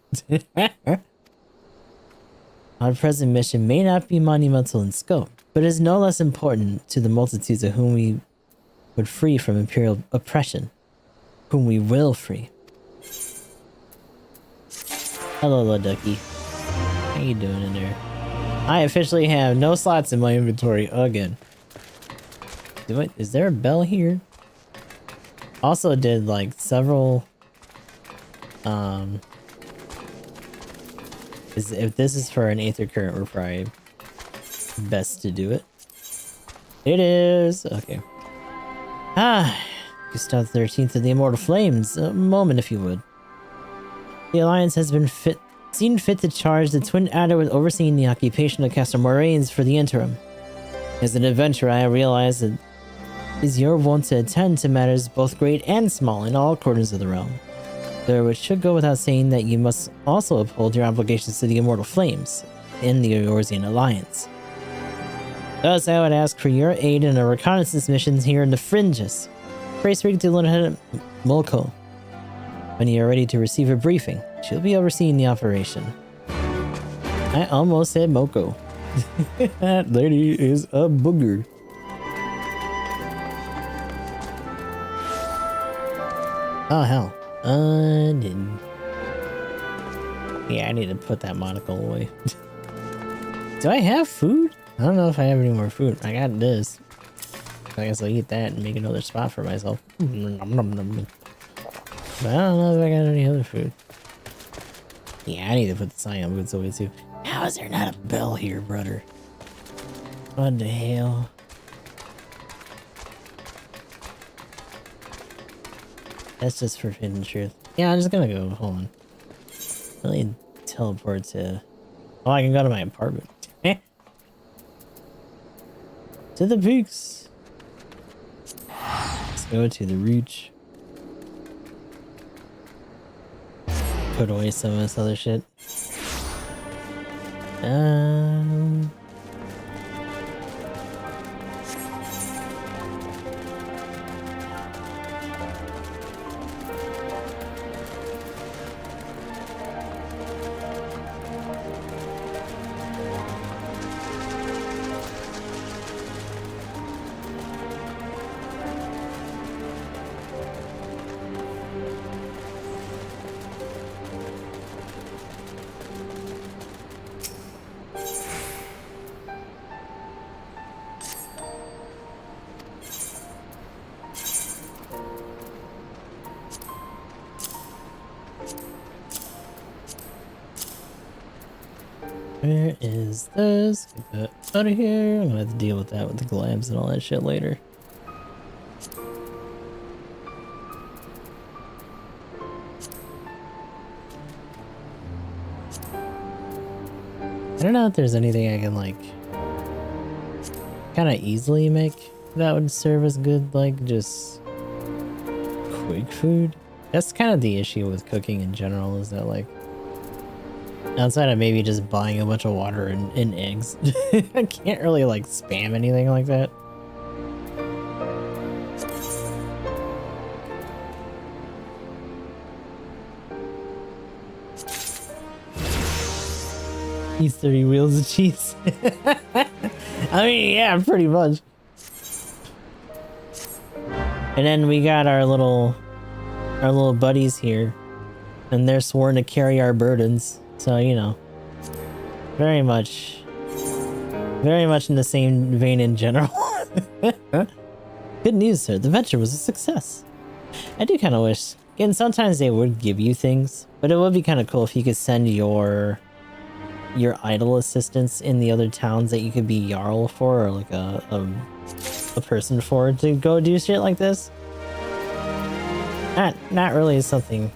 Speaker 2: Our present mission may not be monumental in scope, but is no less important to the multitudes of whom we would free from Imperial oppression. Whom we will free. Hello, little ducky. How you doing in there? I officially have no slots in my inventory again. Is there a bell here? Also did like several if this is for an Aether Current, we're probably best to do it. It is! Okay. Gustav 13th of the Immortal Flames. A moment, if you would. The Alliance has been seen fit to charge the Twin Adder with overseeing the occupation of Castle Moraines for the interim. As an adventurer, I realize that it is your wont to attend to matters both great and small in all corners of the realm. Though it should go without saying that you must also uphold your obligations to the Immortal Flames in the Eorzean Alliance. Thus, I would ask for your aid in our reconnaissance missions here in the Fringes. Pray speak to Lieutenant Mulko. When you are ready to receive a briefing, she'll be overseeing the operation. I almost said Moko. That lady is a booger. Oh, hell. Didn't. Yeah, I need to put that monocle away. Do I have food? I don't know if I have any more food. I got this. I guess I'll eat that and make another spot for myself. But I don't know if I got any other food. Yeah, I need to put the sign on boots away too. How is there not a bell here, brother? What the hell? That's just forbidden truth. Yeah, I'm just gonna go. Hold on. Really teleport to. Oh, I can go to my apartment. To the peaks. Let's go to the reach. Put away some of this other shit. Where is this? Get that out of here. I'm gonna have to deal with that with the glabs and all that shit later. I don't know if there's anything I can like kind of easily make that would serve as good, like just quick food. That's kind of the issue with cooking in general, is that like outside of maybe just buying a bunch of water and eggs, I can't really like spam anything like that. These 30 wheels of cheese. I mean, yeah, pretty much. And then we got our little buddies here, and they're sworn to carry our burdens. So, you know, very much in the same vein in general. Good news, sir. The venture was a success. I do kind of wish, again, sometimes they would give you things, but it would be kind of cool if you could send your idle assistants in the other towns that you could be Jarl for, or like a person for, to go do shit like this. Not really something,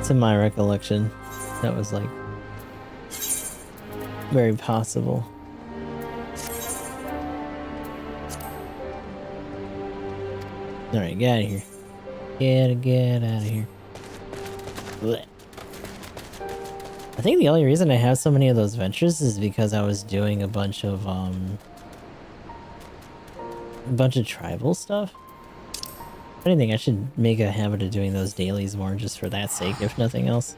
Speaker 2: to my recollection, that was like very possible. Alright, get out of here. Get out of here. Blech. I think the only reason I have so many of those ventures is because I was doing a bunch of tribal stuff. If anything, I should make a habit of doing those dailies more just for that sake, if nothing else.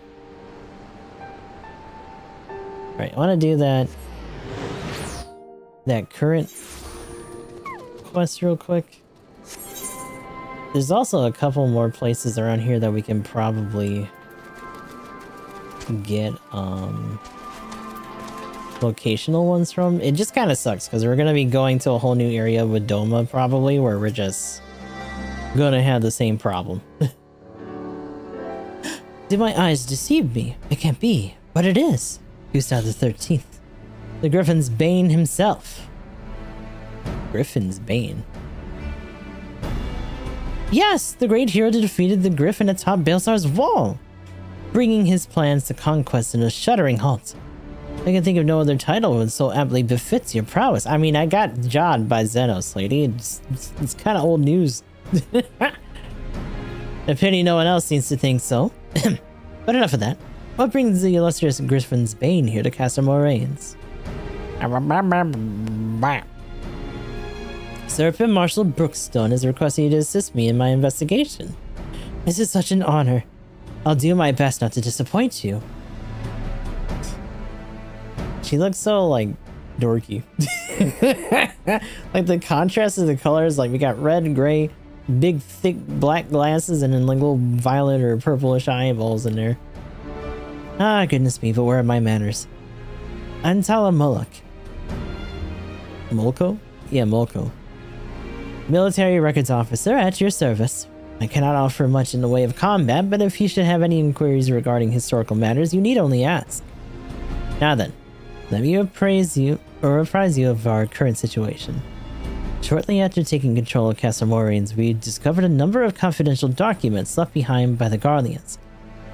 Speaker 2: Alright, I want to do that current quest real quick. There's also a couple more places around here that we can probably get locational ones from. It just kind of sucks because we're going to be going to a whole new area with Doma probably, where we're just gonna have the same problem. Did my eyes deceive me? It can't be, but it is. Gustav the 13th, the Griffin's Bane himself. Griffin's Bane. Yes, the great hero defeated the Griffin atop Baelsar's wall, bringing his plans to conquest in a shuddering halt. I can think of no other title that so aptly befits your prowess. I mean, I got jawed by Xenos, lady. It's kind of old news. A pity no one else seems to think so. But enough of that. What brings the illustrious Griffin's Bane here to Castle Moraines? Serpent Marshal Brookstone has requested you to assist me in my investigation. This is such an honor. I'll do my best not to disappoint you. She looks so, like, dorky. Like, the contrast of the colors, like, we got red and gray, big, thick black glasses, and then, like, little violet or purplish eyeballs in there. Ah, goodness me, but where are my manners? Antala Mullock. Molko? Yeah, Molko. Military Records Officer at your service. I cannot offer much in the way of combat, but if you should have any inquiries regarding historical matters, you need only ask. Now then, let me apprise you of our current situation. Shortly after taking control of Castle Moraines, we discovered a number of confidential documents left behind by the Garleans,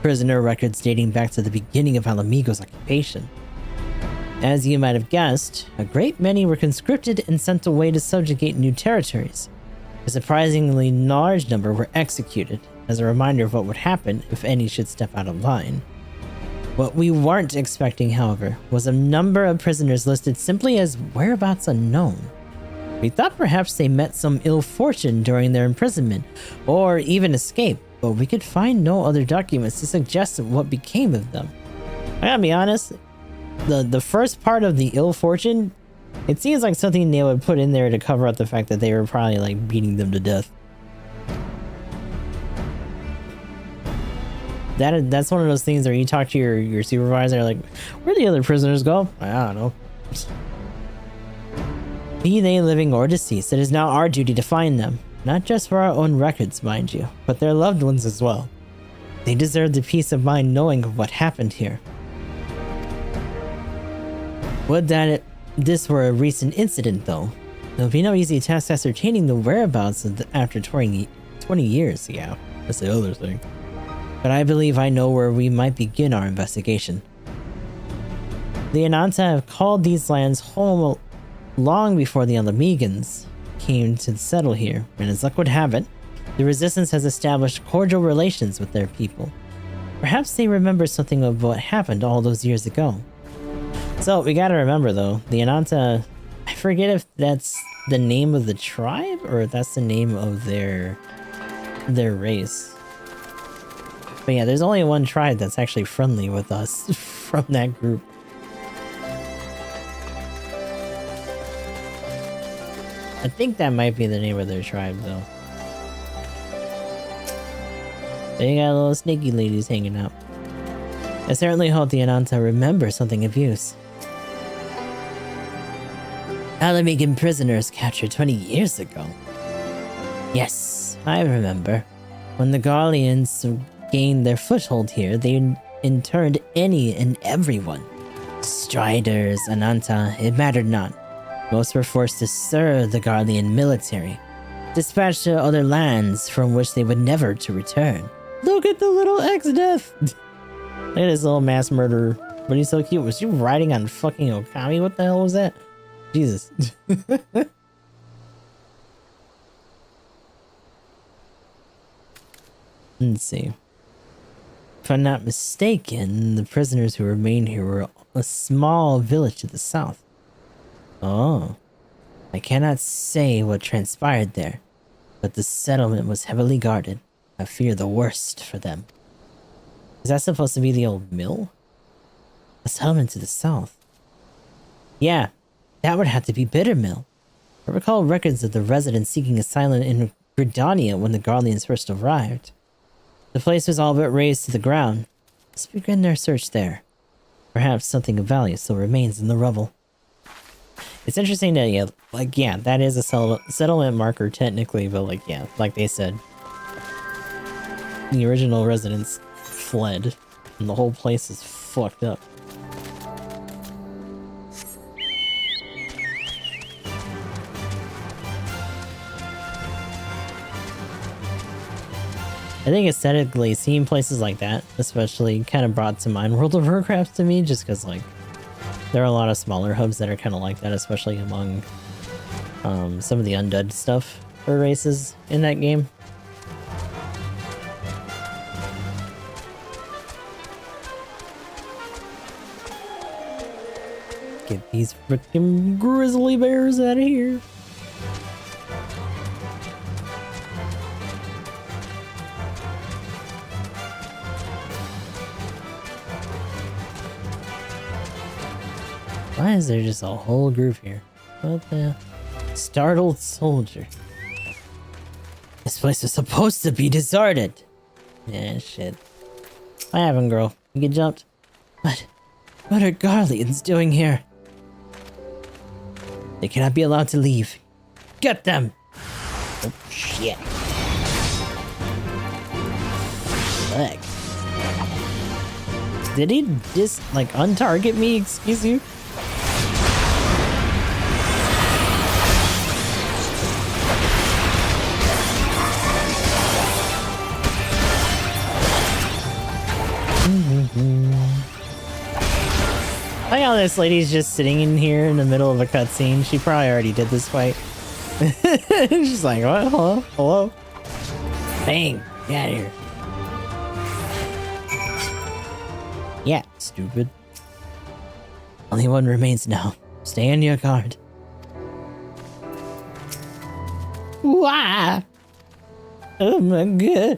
Speaker 2: prisoner records dating back to the beginning of Alamigo's occupation. As you might have guessed, a great many were conscripted and sent away to subjugate new territories. A surprisingly large number were executed, as a reminder of what would happen if any should step out of line. What we weren't expecting, however, was a number of prisoners listed simply as whereabouts unknown. We thought perhaps they met some ill fortune during their imprisonment, or even escape, but we could find no other documents to suggest what became of them. I gotta be honest, the first part of the ill fortune, it seems like something they would put in there to cover up the fact that they were probably like beating them to death. That's one of those things where you talk to your supervisor, like, where'd the other prisoners go? I don't know. Be they living or deceased, it is now our duty to find them. Not just for our own records, mind you, but their loved ones as well. They deserve the peace of mind knowing of what happened here. Would that this were a recent incident, though. It would be no easy task ascertaining the whereabouts of after 20 years, yeah. That's the other thing. But I believe I know where we might begin our investigation. The Ananta have called these lands home long before the Alamegans came to settle here, and as luck would have it, the Resistance has established cordial relations with their people. Perhaps they remember something of what happened all those years ago. So, we gotta remember though, the Ananta, I forget if that's the name of the tribe, or if that's the name of their race. But yeah, there's only one tribe that's actually friendly with us from that group. I think that might be the name of their tribe, though. They got little sneaky ladies hanging out. I certainly hope the Ananta remember something of use. Alamegan prisoners captured 20 years ago. Yes, I remember. When the Garleans gained their foothold here, they interned any and everyone. Striders, Ananta, it mattered not. Most were forced to serve the Garlean military, dispatched to other lands from which they would never to return. Look at the little X-Death! Look at this little mass murderer. But he's so cute. Was she riding on fucking Okami? What the hell was that? Jesus. Let's see. If I'm not mistaken, the prisoners who remained here were a small village to the south. Oh. I cannot say what transpired there, but the settlement was heavily guarded. I fear the worst for them. Is that supposed to be the old mill? A settlement to the south. Yeah, that would have to be Bittermill. I recall records of the residents seeking asylum in Gridania when the Garleans first arrived. The place was all but razed to the ground. Let's begin their search there. Perhaps something of value still remains in the rubble. It's interesting that, yeah, that is a settlement marker technically, but like, yeah, like they said, the original residents fled, and the whole place is fucked up. I think aesthetically, seeing places like that, especially, kind of brought to mind World of Warcraft to me, just because, like, there are a lot of smaller hubs that are kind of like that, especially among some of the undead stuff or races in that game. Get these frickin' grizzly bears out of here. Why is there just a whole group here? What the? Startled soldier. This place was supposed to be deserted. Yeah, shit. What happened, girl? You get jumped? What are Garleans doing here? They cannot be allowed to leave. Get them! Oh, shit. Fuck. Did he just, like, untarget me? Excuse you? I know this lady's just sitting in here in the middle of a cutscene. She probably already did this fight. She's like, what? Hello? Hello? Bang! Get out of here. Yeah, stupid. Only one remains now. Stay on your guard. Wah! Oh my god.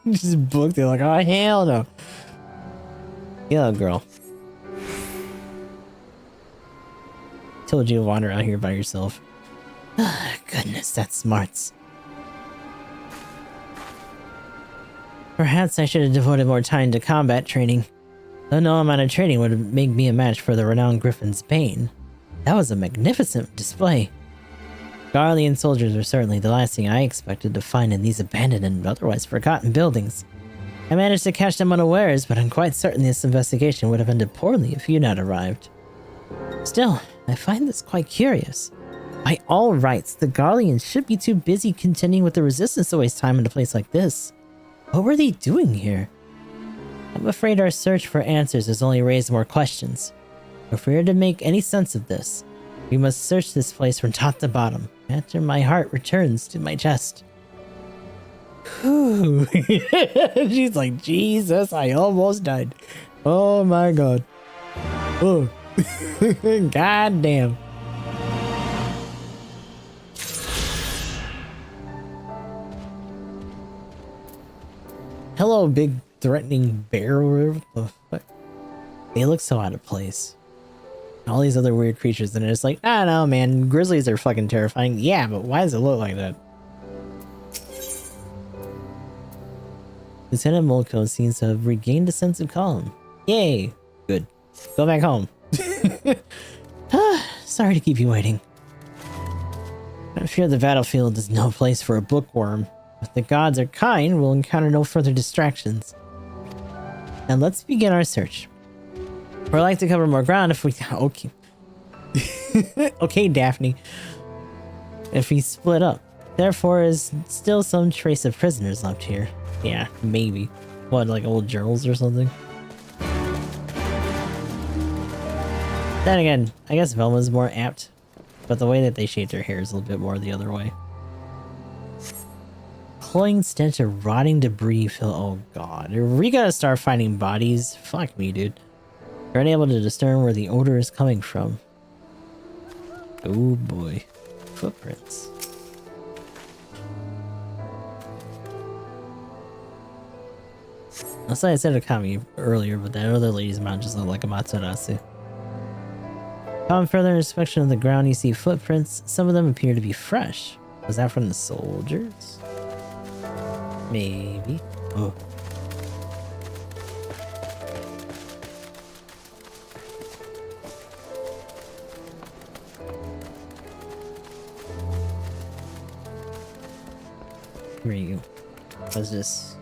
Speaker 2: Just booked it like, oh hell no. Yeah, girl. Told you to wander out here by yourself. Ah, goodness, that's smarts. Perhaps I should have devoted more time to combat training. Though no amount of training would make me a match for the renowned Griffin's Bane. That was a magnificent display. Garlean soldiers were certainly the last thing I expected to find in these abandoned and otherwise forgotten buildings. I managed to catch them unawares, but I'm quite certain this investigation would have ended poorly if you'd not arrived. Still, I find this quite curious. By all rights, the Garleans should be too busy contending with the resistance to waste time in a place like this. What were they doing here? I'm afraid our search for answers has only raised more questions. If we are to make any sense of this, we must search this place from top to bottom, after my heart returns to my chest. Whew. She's like, Jesus, I almost died. Oh my god. Oh. God damn. Hello, big threatening bear. What the fuck? They look so out of place. All these other weird creatures, and it's like, I don't know, man. Grizzlies are fucking terrifying. Yeah, but why does it look like that? Lieutenant Molko seems to have regained a sense of calm. Yay! Good. Go back home. Sorry to keep you waiting. I fear the battlefield is no place for a bookworm. If the gods are kind, we'll encounter no further distractions. And let's begin our search. We'd like to cover more ground if we... Okay. Okay, Daphne. If we split up. Therefore, is still some trace of prisoners left here. Yeah, maybe. What, like old journals or something? Then again, I guess Velma's more apt. But the way that they shaped her hair is a little bit more the other way. Cloying stench of rotting debris fill... Oh god. Are we gotta start finding bodies? Fuck me, dude. We're unable to discern where the odor is coming from. Oh boy. Footprints. That's why I said a kami earlier, but that other lady's mount just looked like a Matsuratsu. Upon further inspection of the ground, you see footprints. Some of them appear to be fresh. Was that from the soldiers? Maybe. Oh. Where are you? What's this?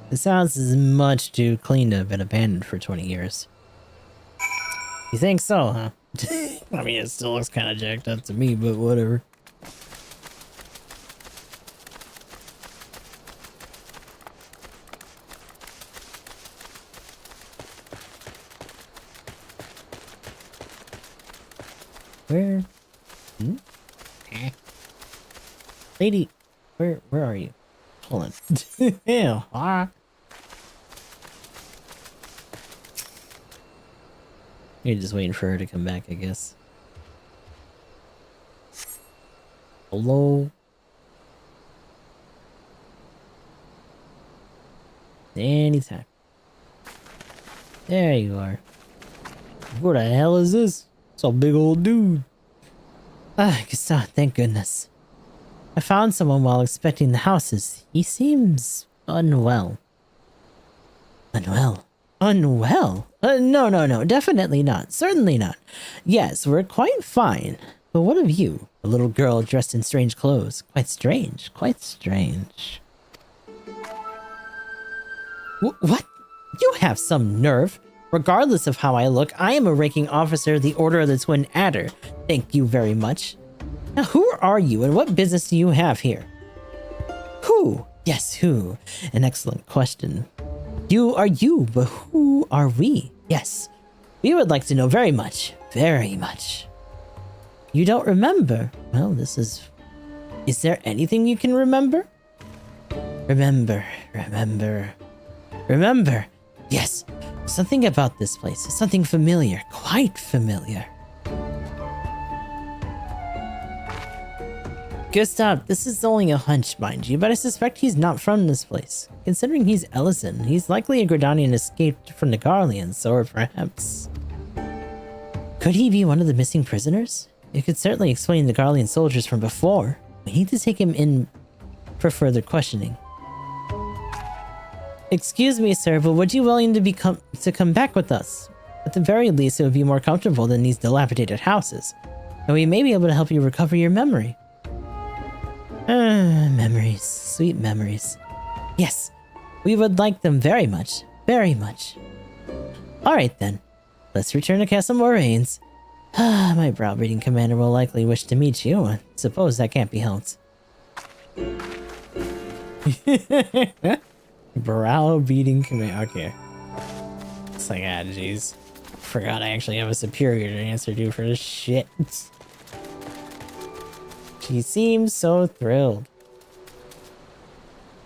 Speaker 2: This house is much too clean to have been abandoned for 20 years. You think so, huh? I mean, it still looks kind of jacked up to me, but whatever. Where? Hmm? Eh. Lady, where are you? Hold on. Ew. Ah. You're just waiting for her to come back, I guess. Hello? Anytime. There you are. What the hell is this? It's a big old dude. Ah, Gaston, thank goodness. I found someone while inspecting the houses. He seems unwell. Unwell? Unwell? No, definitely not. Certainly not. Yes, we're quite fine. But what of you? A little girl dressed in strange clothes. Quite strange. Quite strange. What? You have some nerve. Regardless of how I look, I am a ranking officer of the Order of the Twin Adder. Thank you very much. Now, who are you and what business do you have here? Who? Yes, who? An excellent question. You are you, but who are we? Yes. We would like to know very much. Very much. You don't remember? Well, this is... Is there anything you can remember? Remember. Yes. Something about this place. Something familiar. Quite familiar. Gustav, this is only a hunch, mind you, but I suspect he's not from this place. Considering he's Ellison, he's likely a Gridanian escaped from the Garleans, or perhaps... Could he be one of the missing prisoners? It could certainly explain the Garlean soldiers from before. We need to take him in for further questioning. Excuse me, sir, but would you willing to come back with us? At the very least, it would be more comfortable than these dilapidated houses, and we may be able to help you recover your memory. Memories. Sweet memories. Yes, we would like them very much. Very much. Alright then. Let's return to Castle Moraines. My browbeating commander will likely wish to meet you. I suppose that can't be helped. Browbeating commander. Okay. It's like, ah, jeez. Forgot I actually have a superior to answer to for this shit. She seems so thrilled.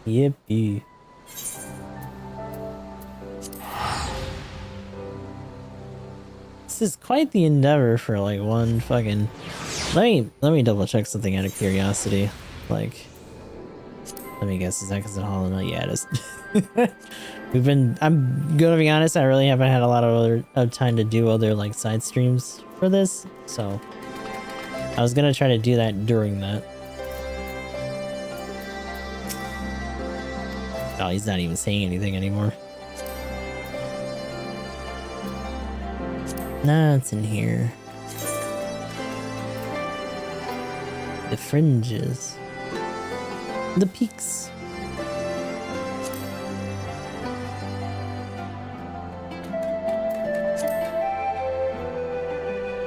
Speaker 2: Yippee. This is quite the endeavor for like one fucking... Let me double check something out of curiosity. Like, let me guess, is that because of Hollow Knight? Yeah, it is. I'm gonna be honest, I really haven't had a lot of time to do other like side streams for this, so I was gonna try to do that during that. Oh, he's not even saying anything anymore. Nah, it's in here. The fringes. The peaks.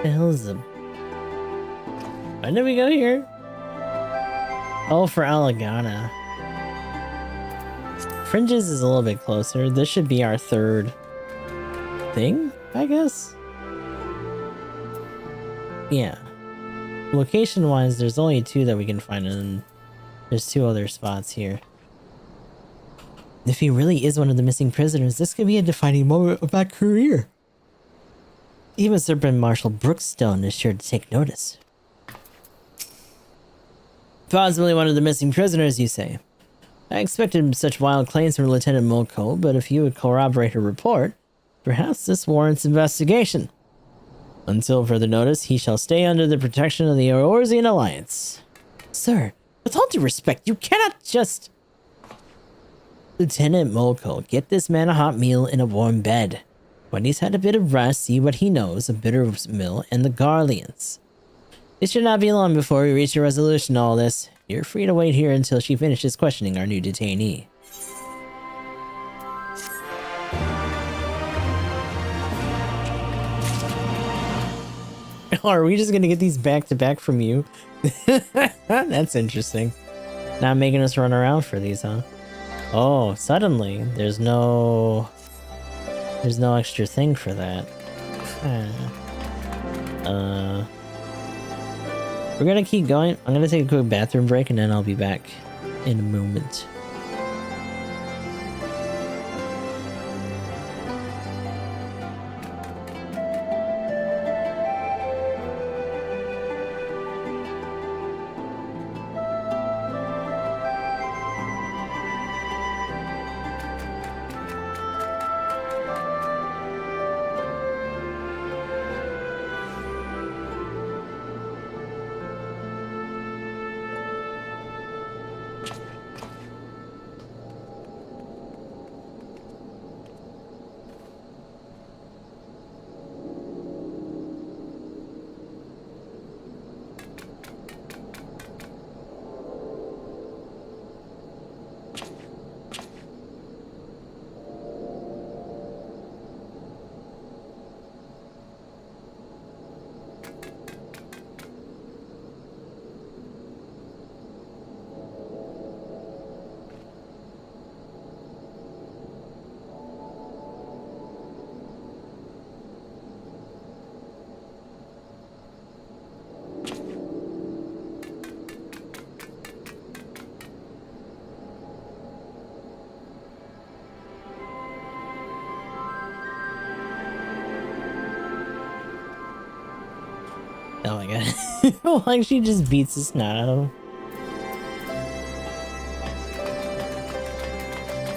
Speaker 2: The hell is the... When did we go here? Oh, for Alagana. Fringes is a little bit closer. This should be our third thing, I guess? Yeah. Location-wise, there's only two that we can find, and there's two other spots here. If he really is one of the missing prisoners, this could be a defining moment of my career. Even Serpent Marshal Brookstone is sure to take notice. Possibly one of the missing prisoners, you say? I expected such wild claims from Lieutenant Mulco, but if you would corroborate her report, perhaps this warrants investigation. Until further notice, he shall stay under the protection of the Eorzean Alliance. Sir, with all due respect, you cannot just... Lieutenant Mulco, get this man a hot meal in a warm bed. When he's had a bit of rest, see what he knows of Bittermill and the Garleans. It should not be long before we reach a resolution to all this. You're free to wait here until she finishes questioning our new detainee. Are we just gonna get these back to back from you? That's interesting. Not making us run around for these, huh? Oh, suddenly there's no extra thing for that. We're gonna keep going. I'm gonna take a quick bathroom break and then I'll be back in a moment. Oh my god. Like she just beats the snot out of him.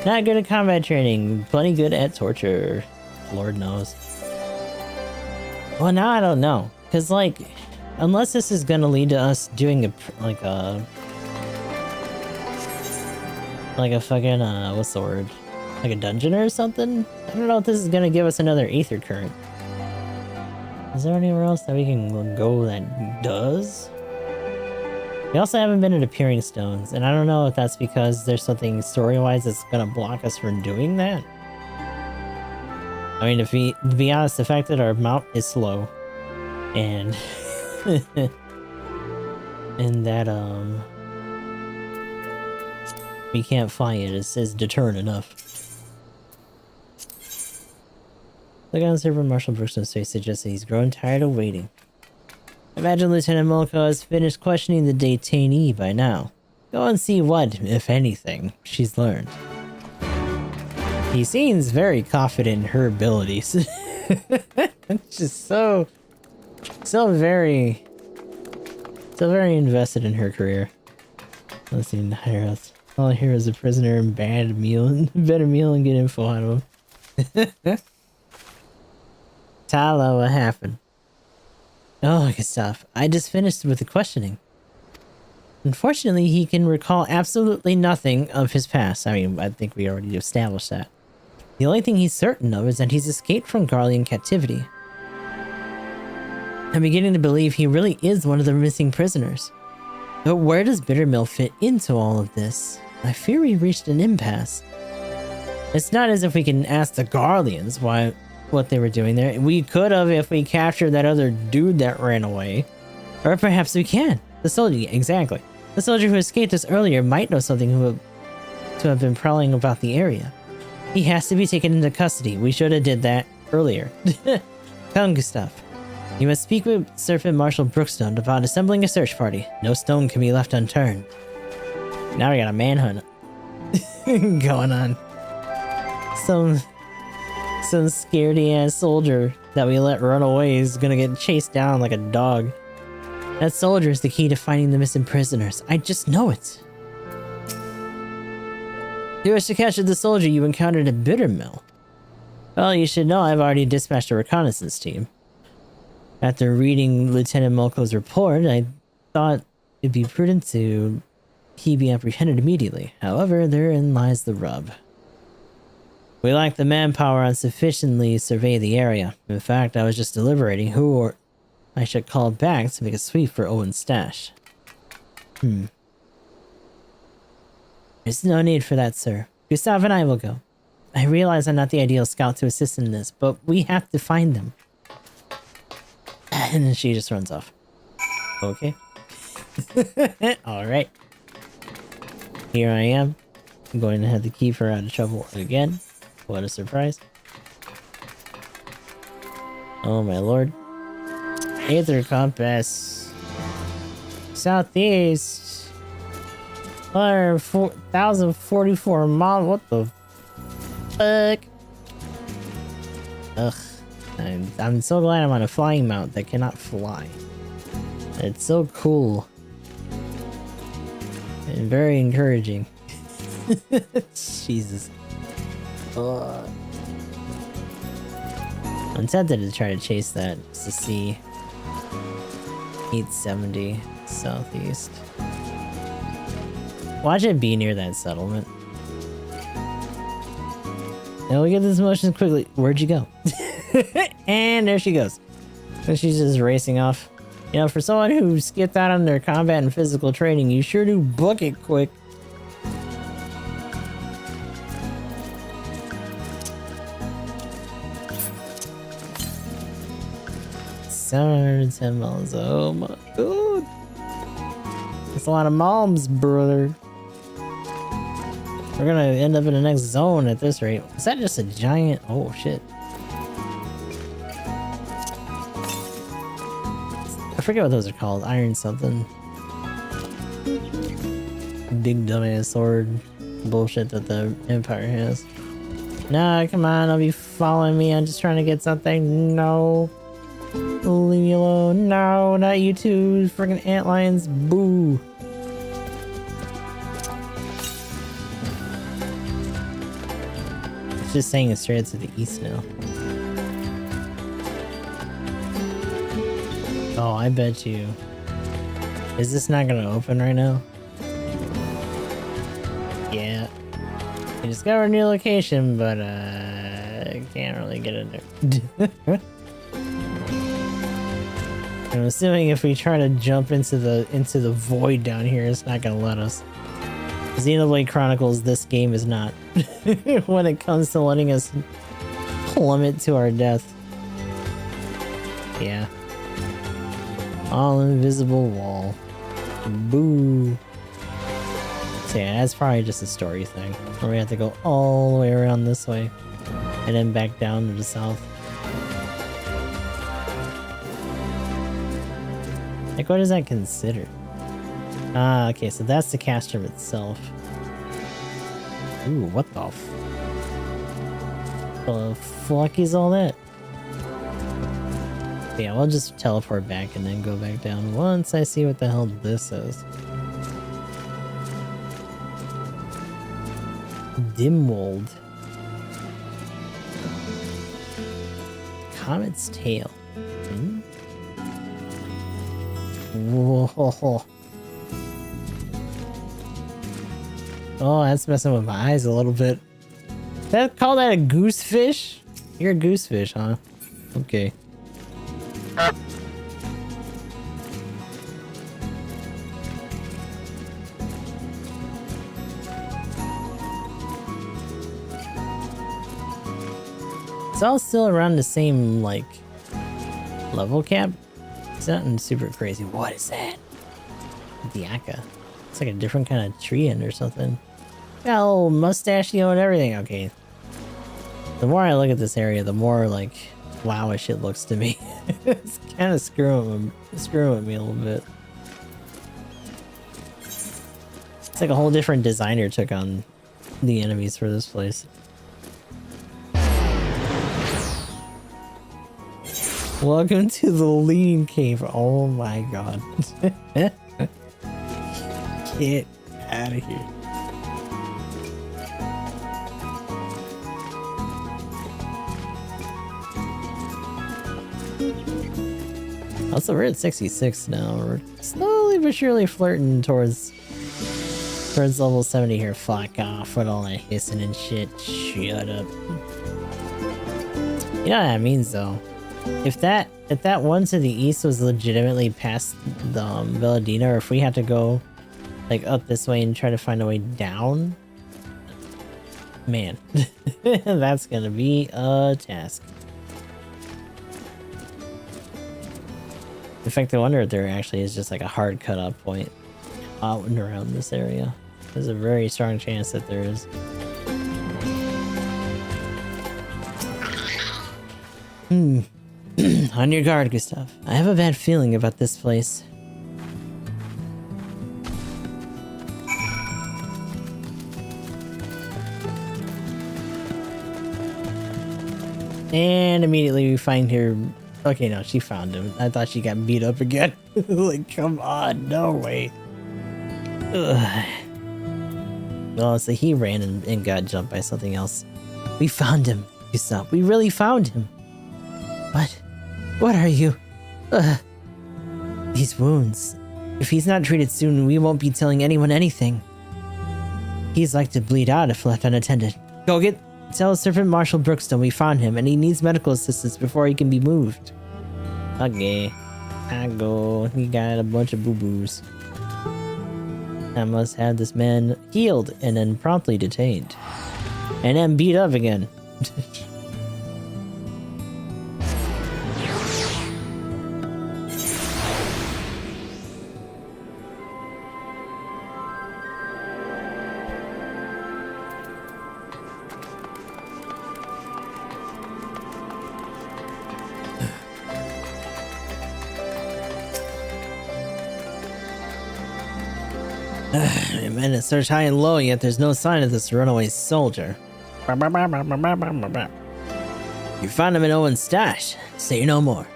Speaker 2: Not good at combat training, plenty good at torture. Lord knows. Well, now I don't know. Because, like, unless this is gonna lead to us doing a fucking, what's the word? Like a dungeon or something? I don't know if this is gonna give us another Aether Current. Is there anywhere else that we can go that does? We also haven't been at Appearing Stones, and I don't know if that's because there's something story-wise that's gonna block us from doing that. I mean, to be honest, the fact that our mount is slow, and and that we can't fly it is deterrent enough. Look on server Marshal Brookstone's face suggests that he's grown tired of waiting. Imagine Lieutenant Molko has finished questioning the detainee by now. Go and see what, if anything, she's learned. He seems very confident in her abilities. It's just so very invested in her career. Let's see, all I hear is a prisoner and better meal and get info out of him. Tala, what happened? Oh, good stuff. I just finished with the questioning. Unfortunately, he can recall absolutely nothing of his past. I mean, I think we already established that. The only thing he's certain of is that he's escaped from Garlean captivity. I'm beginning to believe he really is one of the missing prisoners. But where does Bittermill fit into all of this? I fear we reached an impasse. It's not as if we can ask the Garleans what they were doing there. We could have if we captured that other dude that ran away. Or perhaps we can. The soldier, exactly. The soldier who escaped us earlier might know something to have been prowling about the area. He has to be taken into custody. We should have did that earlier. Come, Gustav. You must speak with Serpent Marshal Brookstone about assembling a search party. No stone can be left unturned. Now we got a manhunt going on. Some scaredy ass soldier that we let run away is gonna get chased down like a dog. That soldier is the key to finding the missing prisoners. I just know it. You wish to capture the soldier you encountered at Bittermill. Well, you should know I've already dispatched a reconnaissance team. After reading Lieutenant Molko's report, I thought it'd be prudent he be apprehended immediately. However, therein lies the rub. We lack the manpower on sufficiently survey the area. In fact, I was just deliberating who I should call back to make a sweep for Owen's stash. There's no need for that, sir. Gustav and I will go. I realize I'm not the ideal scout to assist in this, but we have to find them. And then she just runs off. Okay. Alright. Here I am. I'm going to have to keep her out of trouble again. What a surprise. Oh my lord. Aether compass. Southeast. 1,044 miles. What the fuck? Ugh. I'm so glad I'm on a flying mount that cannot fly. It's so cool. And very encouraging. Jesus. I'm tempted to try to chase that just to see. 870 southeast. Watch it be near that settlement. Now we get this motion quickly. Where'd you go? And there she goes. And she's just racing off. You know, for someone who skipped out on their combat and physical training, you sure do book it quick. $710 miles. Oh my god. That's a lot of moms, brother. We're gonna end up in the next zone at this rate. Is that just a giant? Oh shit. I forget what those are called. Iron something. Big dumbass sword bullshit that the Empire has. Nah, come on, I'll be following me. I'm just trying to get something. No. Leave me alone. No, not you two. Freaking antlions. Boo. It's just saying it's straight to the east now. Oh, I bet you. Is this not gonna open right now? Yeah. We discovered a new location, but can't really get in there. I'm assuming if we try to jump into the void down here, it's not gonna let us. Xenoblade Chronicles, this game is not. When it comes to letting us plummet to our death. Yeah. All invisible wall. Boo. So yeah, that's probably just a story thing. Where we have to go all the way around this way. And then back down to the south. Like, what is that considered? Ah, okay, so that's the castrum itself. Ooh, what the fuck is all that? Yeah, we'll just teleport back and then go back down once I see what the hell this is. Dimwald. Comet's tail. Hmm? Whoa. Oh, that's messing with my eyes a little bit. Call that a goosefish? You're a goosefish, huh? Okay. It's all still around the same, like, level cap. It's nothing super crazy. What is that? Diaka. It's like a different kind of tree end or something. Got a little mustachio and everything. Okay. The more I look at this area, the more, like, wowish it looks to me. It's kind of screwing with me a little bit. It's like a whole different designer took on the enemies for this place. Welcome to the Lean Cave. Oh my god. Get out of here. Also, we're at 66 now. We're slowly but surely flirting towards level 70 here. Fuck off with all that hissing and shit. Shut up. You know what that means, though. If that one to the east was legitimately past the Villadina, or if we had to go like up this way and try to find a way down, man, that's gonna be a task. In fact, I wonder if there actually is just like a hard cutoff point out and around this area. There's a very strong chance that there is. On your guard, Gustav. I have a bad feeling about this place. And immediately we find her. Okay, no, she found him. I thought she got beat up again. Like, come on, no way. Ugh. Well, so he ran and got jumped by something else. We found him, Gustav. We really found him. What? What are you? These wounds. If he's not treated soon, we won't be telling anyone anything. He's like to bleed out if left unattended. Go tell Serpent Marshal Brookstone we found him and he needs medical assistance before he can be moved. Okay. I go. He got a bunch of boo-boos. I must have this man healed and then promptly detained. And then beat up again. Man, it searched high and low, yet there's no sign of this runaway soldier. You found him in Owen's stash. Say no more.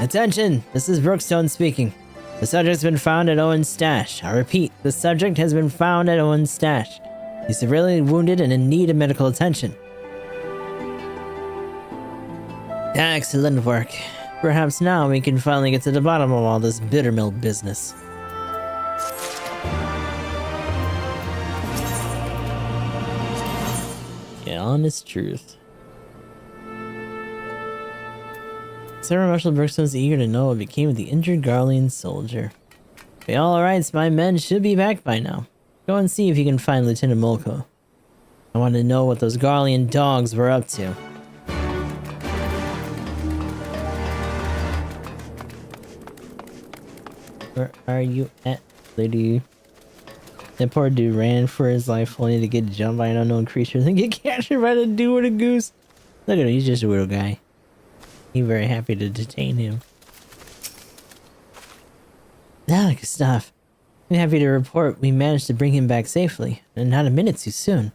Speaker 2: Attention! This is Brookstone speaking. The subject's been found at Owen's stash. I repeat, the subject has been found at Owen's stash. He's severely wounded and in need of medical attention. Excellent work. Perhaps now we can finally get to the bottom of all this bittermill business. Yeah, honest truth. Sarah Marshall Brookstone's eager to know what became of the injured Garlean soldier. By all rights, my men should be back by now. Go and see if you can find Lieutenant Molko. I want to know what those Garlean dogs were up to. Where are you at, lady? That poor dude ran for his life only to get jumped by an unknown creature and then get captured by the dude with a goose. Look at him, he's just a little guy. He's very happy to detain him. Ah, Gustav. I'm happy to report we managed to bring him back safely, and not a minute too soon.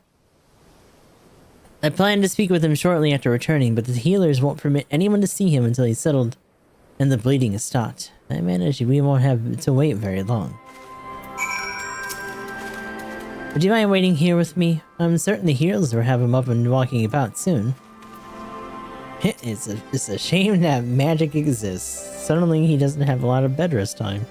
Speaker 2: I plan to speak with him shortly after returning, but the healers won't permit anyone to see him until he's settled and the bleeding is stopped. I manage we won't have to wait very long. Would you mind waiting here with me? I'm certain the healers will have him up and walking about soon. It's a shame that magic exists. Suddenly he doesn't have a lot of bed rest time.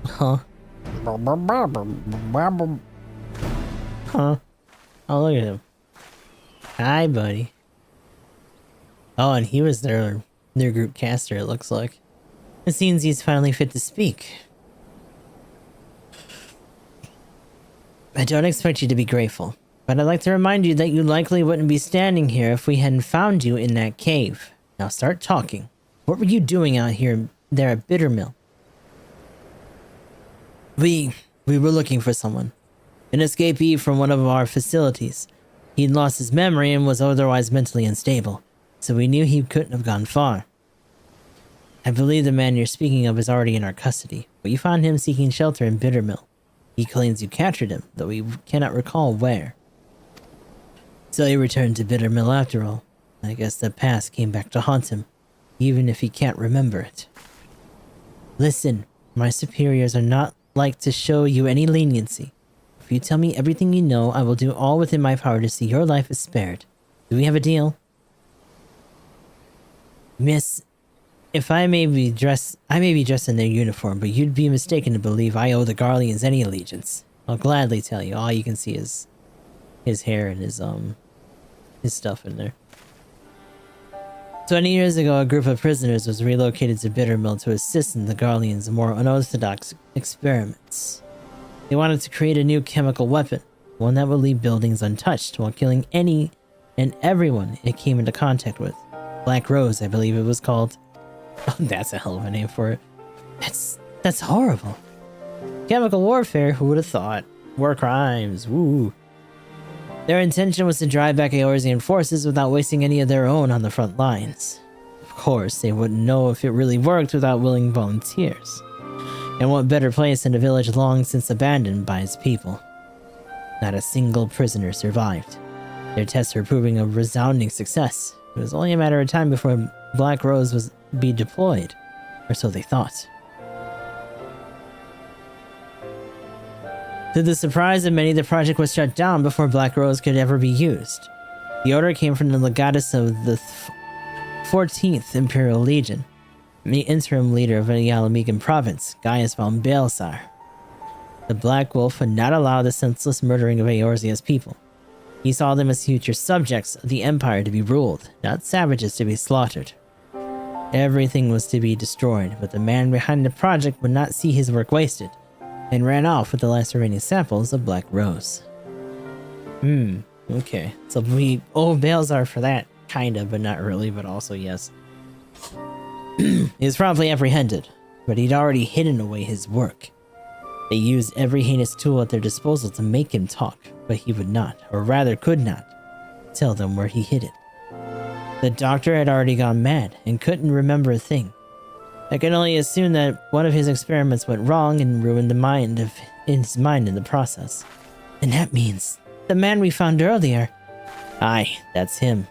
Speaker 2: Huh? Huh? Oh, look at him. Hi, buddy. Oh, and he was their group caster, it looks like. It seems he's finally fit to speak. I don't expect you to be grateful, but I'd like to remind you that you likely wouldn't be standing here if we hadn't found you in that cave. Now start talking. What were you doing out there at Bittermill? We were looking for someone. An escapee from one of our facilities. He'd lost his memory and was otherwise mentally unstable, so we knew he couldn't have gone far. I believe the man you're speaking of is already in our custody, but you found him seeking shelter in Bittermill. He claims you captured him, though we cannot recall where. So he returned to Bittermill after all. I guess the past came back to haunt him, even if he can't remember it. Listen, my superiors are not like to show you any leniency. If you tell me everything you know, I will do all within my power to see your life is spared. Do we have a deal? Miss, if I may be dressed in their uniform, but you'd be mistaken to believe I owe the Garleans any allegiance. I'll gladly tell you. All you can see is his hair and his stuff in there. 20 years ago, a group of prisoners was relocated to Bittermill to assist in the Garleans' more unorthodox experiments. They wanted to create a new chemical weapon, one that would leave buildings untouched while killing any and everyone it came into contact with. Black Rose, I believe it was called. Oh, that's a hell of a name for it. That's horrible. Chemical warfare, who would have thought? War crimes, woo. Their intention was to drive back Eorzean forces without wasting any of their own on the front lines. Of course, they wouldn't know if it really worked without willing volunteers. And what better place than a village long since abandoned by its people? Not a single prisoner survived. Their tests were proving a resounding success. It was only a matter of time before Black Rose was be deployed, or so they thought. To the surprise of many, the project was shut down before Black Rose could ever be used. The order came from the legatus of the 14th Imperial Legion, the interim leader of the Alamegan province, Gaius von Baelsar. The Black Wolf would not allow the senseless murdering of Eorzea's people. He saw them as future subjects of the Empire to be ruled, not savages to be slaughtered. Everything was to be destroyed, but the man behind the project would not see his work wasted, and ran off with the last remaining samples of Black Rose. Okay. So we owe Baelsar for that, kinda, but not really, but also yes. He was promptly apprehended, but he'd already hidden away his work. They used every heinous tool at their disposal to make him talk, but he would not, or rather could not, tell them where he hid it. The doctor had already gone mad and couldn't remember a thing. I can only assume that one of his experiments went wrong and ruined his mind in the process. And that means the man we found earlier. Aye, that's him.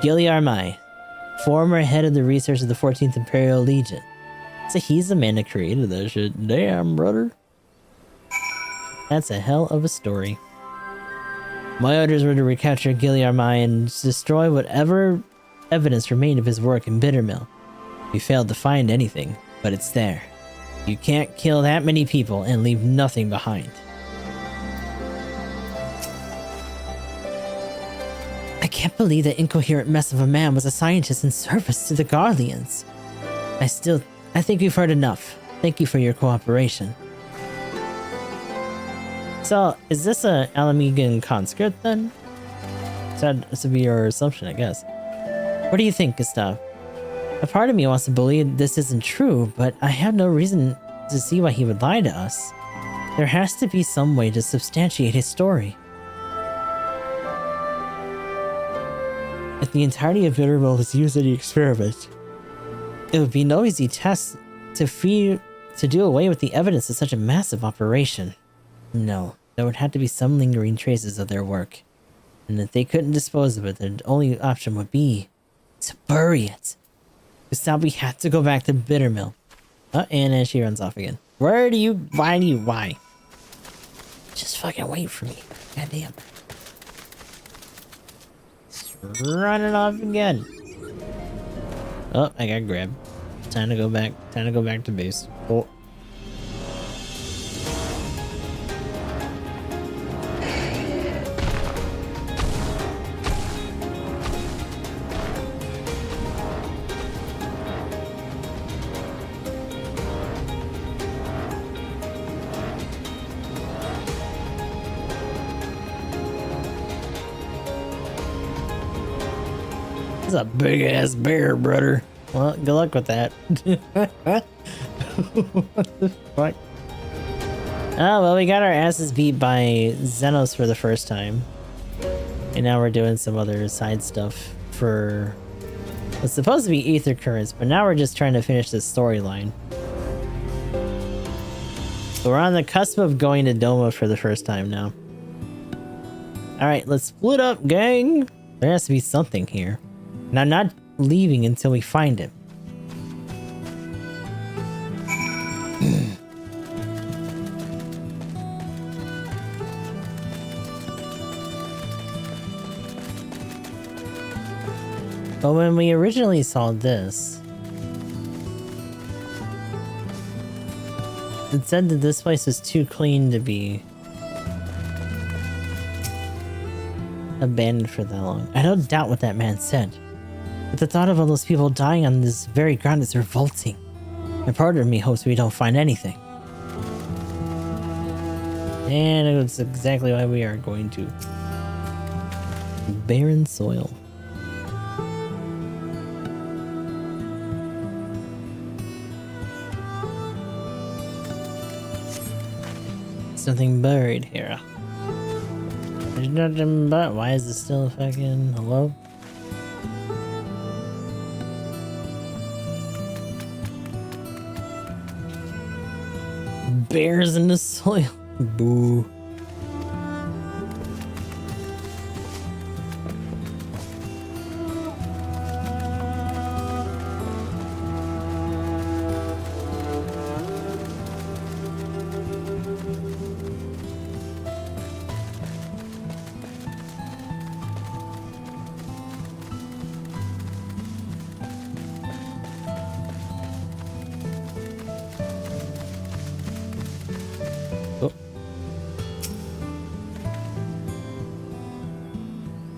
Speaker 2: Giliar Mai, former head of the research of the 14th Imperial Legion. So he's the man that created that shit. Damn, brother. That's a hell of a story. My orders were to recapture Giliar Mai and destroy whatever evidence remained of his work in Bittermill. We failed to find anything, but it's there. You can't kill that many people and leave nothing behind. I can't believe that incoherent mess of a man was a scientist in service to the Guardians. I think we've heard enough. Thank you for your cooperation. So, is this a Alamegan conscript then? That would be your assumption, I guess. What do you think, Gustav? A part of me wants to believe this isn't true, but I have no reason to see why he would lie to us. There has to be some way to substantiate his story. If the entirety of Bittermill is used in the experiment, it would be no easy task to do away with the evidence of such a massive operation. No, there would have to be some lingering traces of their work. And if they couldn't dispose of it, the only option would be to bury it. Gustav, we have to go back to Bittermill. And then she runs off again. Why? Just fucking wait for me. Goddamn. Running off again. Oh, I got grabbed. Time to go back to base. Oh. That's a big ass bear, brother. Well, good luck with that. What the fuck? Oh, well, we got our asses beat by Xenos for the first time. And now we're doing some other side stuff for what's supposed to be Ether Currents, but now we're just trying to finish this storyline. So we're on the cusp of going to Doma for the first time now. Alright, let's split up, gang! There has to be something here. And I'm not leaving until we find it. But when we originally saw this, it said that this place was too clean to be abandoned for that long. I don't doubt what that man said. But the thought of all those people dying on this very ground is revolting. And part of me hopes we don't find anything. And that's exactly why we are going to barren soil. Something buried here. There's nothing but. Why is it still fucking hello? Bears in the soil. Boo.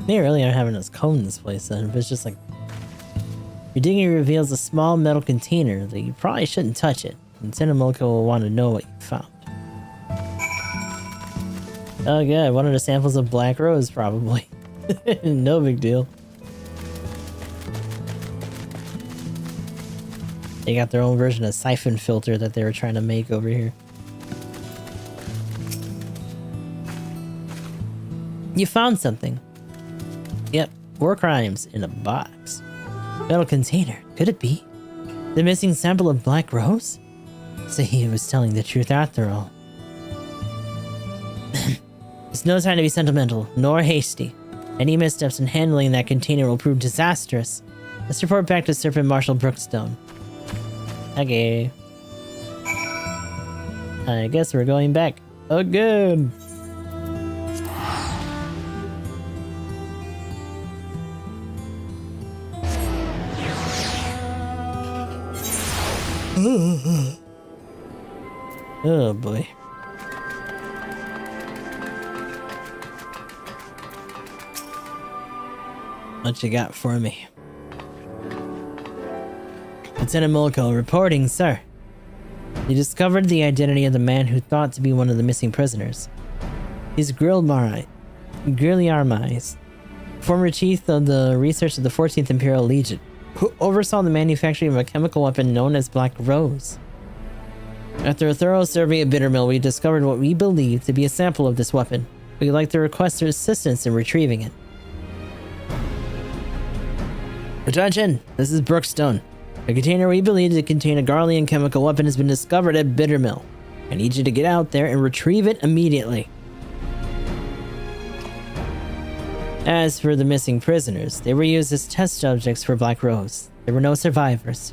Speaker 2: They really are having us comb this place then, but it's just like your digging reveals a small metal container that you probably shouldn't touch it, and Cinemilka will want to know what you found. Oh good, one of the samples of Black Rose probably. No big deal. They got their own version of siphon filter that they were trying to make over here. You found something. Yep, war crimes in a box. Metal container. Could it be? The missing sample of Black Rose? So he was telling the truth after all. It's no time to be sentimental, nor hasty. Any missteps in handling that container will prove disastrous. Let's report back to Serpent Marshal Brookstone. Okay. I guess we're going back again. Oh boy. What you got for me? Lieutenant Mulco reporting, sir. You discovered the identity of the man who thought to be one of the missing prisoners. He's Grilliarmais, former chief of the research of the 14th Imperial Legion, who oversaw the manufacturing of a chemical weapon known as Black Rose. After a thorough survey at Bittermill, we discovered what we believe to be a sample of this weapon. We'd like to request your assistance in retrieving it. Attention! This is Brookstone. A container we believe to contain a Garlean chemical weapon has been discovered at Bittermill. I need you to get out there and retrieve it immediately. As for the missing prisoners, they were used as test subjects for Black Rose. There were no survivors.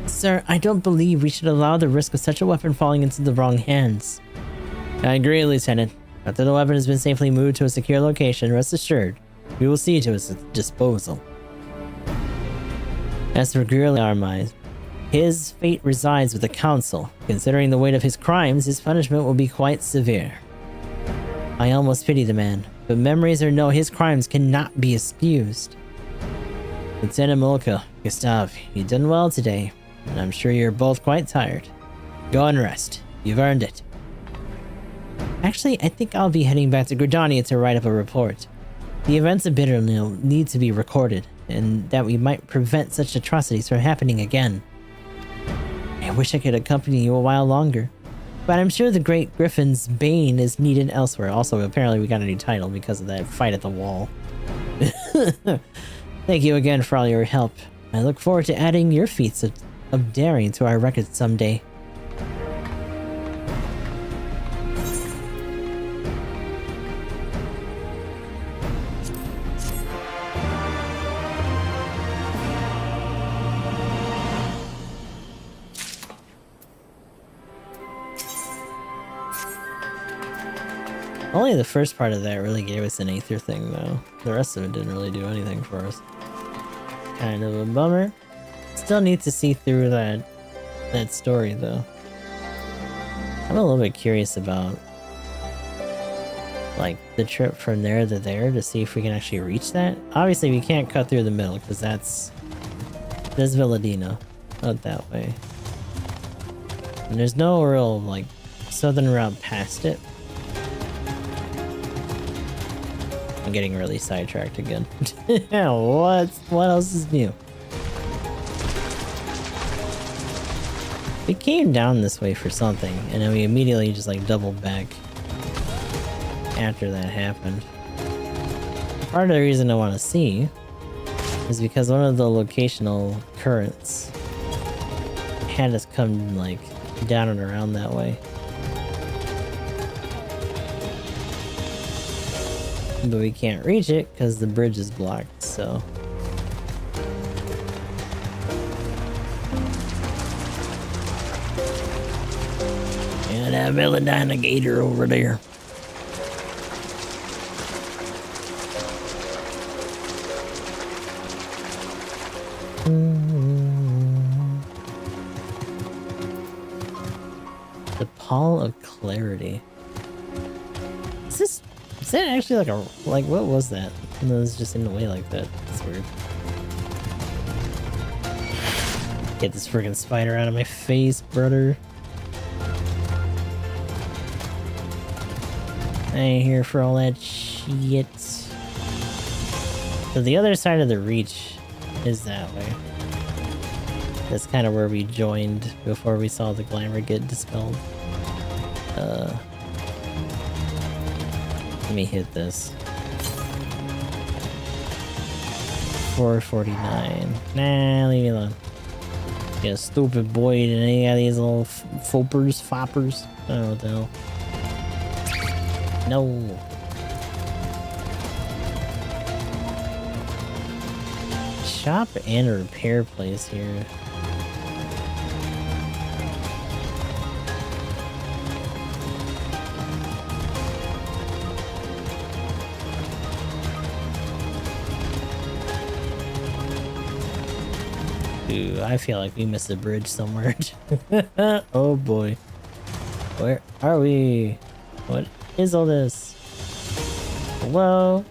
Speaker 2: Sir, I don't believe we should allow the risk of such a weapon falling into the wrong hands. I agree, Lieutenant. After the weapon has been safely moved to a secure location, rest assured, we will see to its disposal. As for Grilliarmais, his fate resides with the Council. Considering the weight of his crimes, his punishment will be quite severe. I almost pity the man, but memories or no, his crimes cannot be excused. Lieutenant Mulco, Gustav, you've done well today, and I'm sure you're both quite tired. Go and rest. You've earned it. Actually, I think I'll be heading back to Gridania to write up a report. The events of Bittermill need to be recorded, and that we might prevent such atrocities from happening again. I wish I could accompany you a while longer, but I'm sure the Great Griffin's Bane is needed elsewhere. Also, apparently we got a new title because of that fight at the wall. Thank you again for all your help. I look forward to adding your feats of daring to our records someday. Only the first part of that really gave us an Aether thing, though. The rest of it didn't really do anything for us. Kind of a bummer. Still need to see through that story, though. I'm a little bit curious about, like, the trip from there to there to see if we can actually reach that. Obviously, we can't cut through the middle, because that's Villadino. Not that way. And there's no real, like, southern route past it. I'm getting really sidetracked again. What else is new? We came down this way for something, and then we immediately just like doubled back after that happened. Part of the reason I want to see is because one of the locational currents had us come like down and around that way. But we can't reach it because the bridge is blocked, so. And that Villadina gator over there. The Pall of Clarity. Is that actually like what was that? And it was just in the way like that. That's weird. Get this freaking spider out of my face, brother. I ain't here for all that shit. So the other side of the reach is that way. That's kind of where we joined before we saw the glamour get dispelled. Let me hit this. 449. Nah, leave me alone. Yeah, stupid boy, and he got these little foppers. I don't know what the hell. No. Shop and a repair place here. Ooh, I feel like we missed a bridge somewhere. Oh boy. Where are we? What is all this? Hello?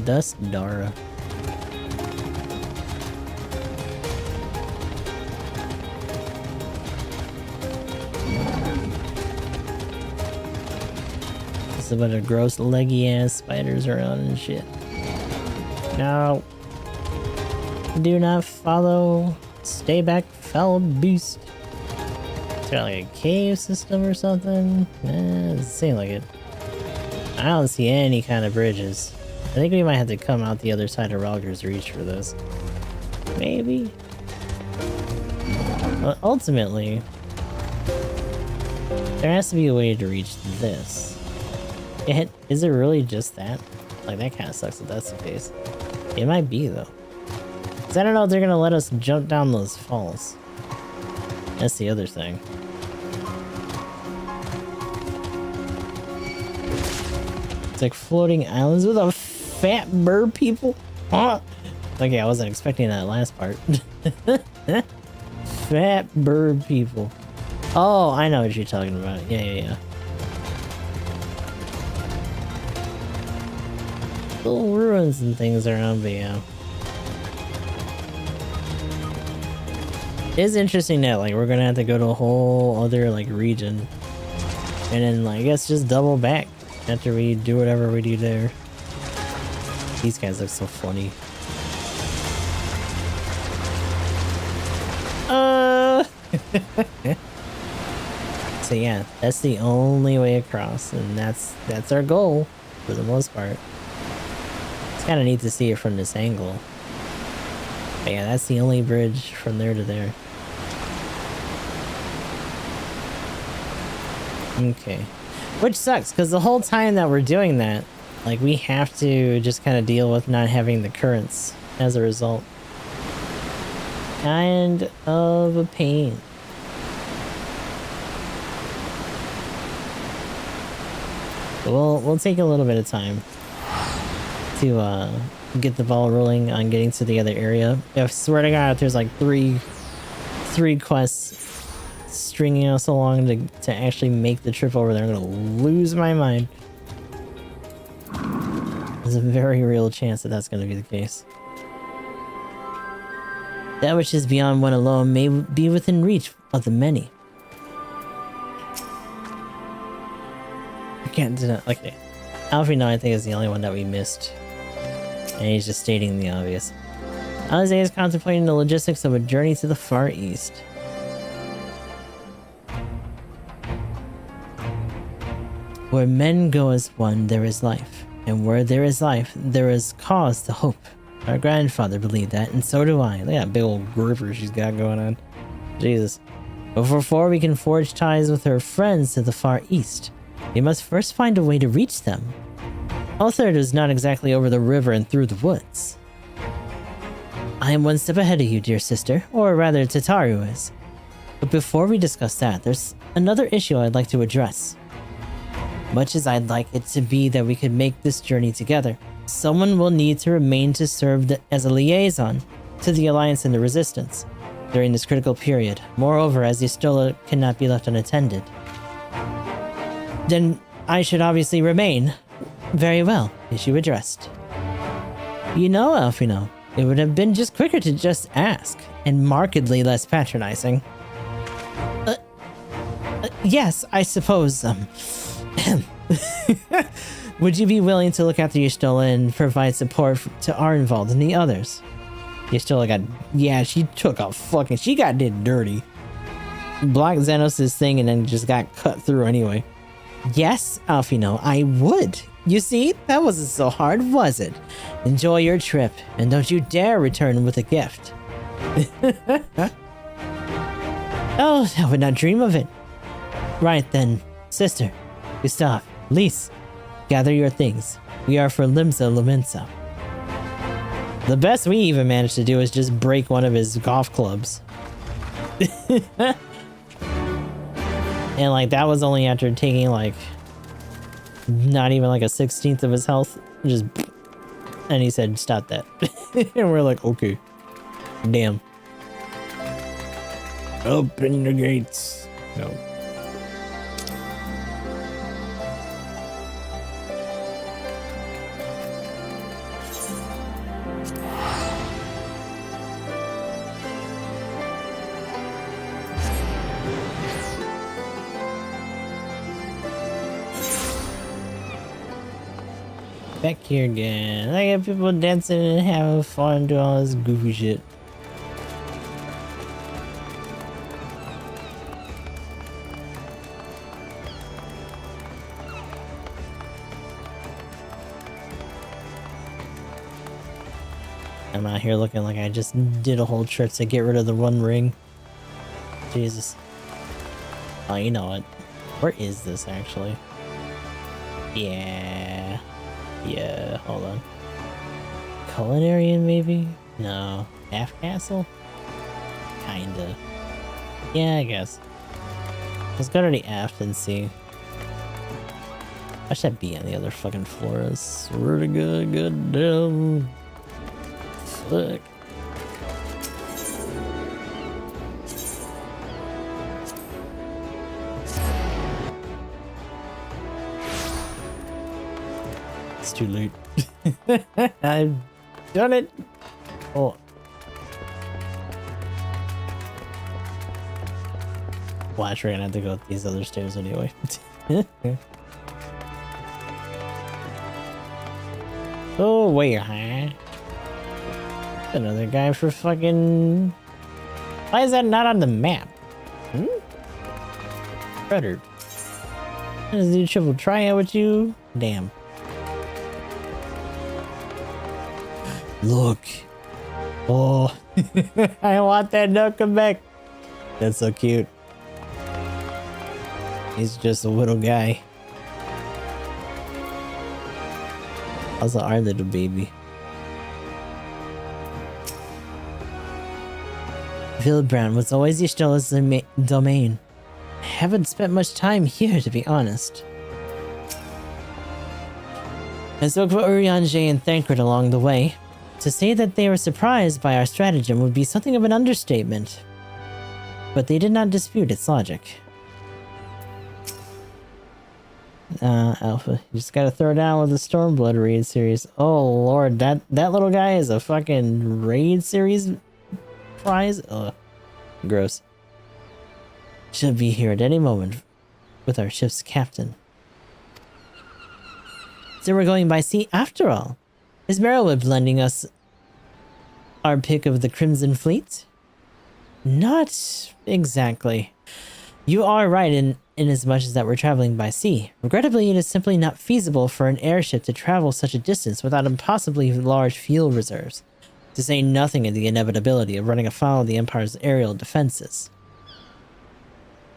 Speaker 2: Dust Dara. There's a bunch of gross leggy ass spiders around and shit. No. Do not follow. Stay back, foul beast. Is there like a cave system or something? Nah, doesn't seem like it. I don't see any kind of bridges. I think we might have to come out the other side of Rogger's Reach for this. Maybe? But ultimately, there has to be a way to reach this. Is it really just that? Like, that kind of sucks if that's the case. It might be, though. Because I don't know if they're going to let us jump down those falls. That's the other thing. It's like floating islands with a fat bird people. Huh? Okay, I wasn't expecting that last part. Fat bird people. Oh, I know what you're talking about. Yeah. Little ruins and things around, but yeah. It is interesting that, like, we're gonna have to go to a whole other, like, region. And then, like, I guess just double back after we do whatever we do there. These guys look so funny. So yeah, that's the only way across, and that's our goal for the most part. It's kind of neat to see it from this angle. But yeah, that's the only bridge from there to there. Okay. Which sucks, because the whole time that we're doing that, like, we have to just kind of deal with not having the currents as a result. Kind of a pain. But we'll take a little bit of time to get the ball rolling on getting to the other area. I swear to God, if there's like three quests stringing us along to actually make the trip over there, I'm gonna lose my mind. There's a very real chance that that's gonna be the case. That which is beyond one alone may be within reach of the many. I can't deny. Okay, Alfino, I think, is the only one that we missed, and he's just stating the obvious. Alize is contemplating the logistics of a journey to the Far East. Where men go as one, there is life. And where there is life, there is cause to hope. Our grandfather believed that, and so do I. Look at that big old gripper she's got going on. Jesus. But before we can forge ties with her friends to the Far East, we must first find a way to reach them. Altherd is not exactly over the river and through the woods. I am one step ahead of you, dear sister, or rather Tataru is. But before we discuss that, there's another issue I'd like to address. Much as I'd like it to be that we could make this journey together, someone will need to remain to serve as a liaison to the Alliance and the Resistance during this critical period. Moreover, as Y'shtola cannot be left unattended, then I should obviously remain. Very well, issue addressed. You know, Alfino, it would have been just quicker to just ask, and markedly less patronizing. Yes, I suppose, would you be willing to look after Y'shtola and provide support to our involved and the others? Y'shtola she got did dirty. Blocked Xenos' thing and then just got cut through anyway. Yes, Alfino, I would. You see, that wasn't so hard, was it? Enjoy your trip, and don't you dare return with a gift. Oh, I would not dream of it. Right then, sister, Gustav, Lise, gather your things. We are for Limsa Lumensa. The best we even managed to do is just break one of his golf clubs. And like that was only after taking like not even like a 16th of his health. Just and he said stop that. And we're like, okay. Damn. Open the gates. No. Back here again. I got people dancing and having fun doing all this goofy shit. I'm out here looking like I just did a whole trick to get rid of the one ring. Jesus. Oh, you know what? Where is this actually? Yeah. Yeah, hold on. Culinarian, maybe? No. Half Castle? Kinda. Yeah, I guess. Let's go to the aft and see. I should be on the other fucking floor. I swear to God, goddamn. Fuck. It's too late. I've done it. Oh. Watch, we're gonna have to go up these other stairs anyway. Oh, wait, huh? Another guy for fucking... Why is that not on the map? Hmm? Predator. Let's do triple tryout with you. Damn. Look. Oh. I want that duck come back. That's so cute. He's just a little guy. Also our little baby. Villebrown was always Y'shtola's domain. I haven't spent much time here, to be honest. I spoke with Urianger and Thancred along the way. To say that they were surprised by our stratagem would be something of an understatement. But they did not dispute its logic. Alpha, you just gotta throw down with the Stormblood raid series. Oh lord, that little guy is a fucking raid series prize? Ugh. Gross. Should be here at any moment with our ship's captain. So we're going by sea after all. Is Merrillweb lending us our pick of the Crimson Fleet? Not exactly. You are right in as much as that we're traveling by sea. Regrettably, it is simply not feasible for an airship to travel such a distance without impossibly large fuel reserves, to say nothing of the inevitability of running afoul of the Empire's aerial defenses.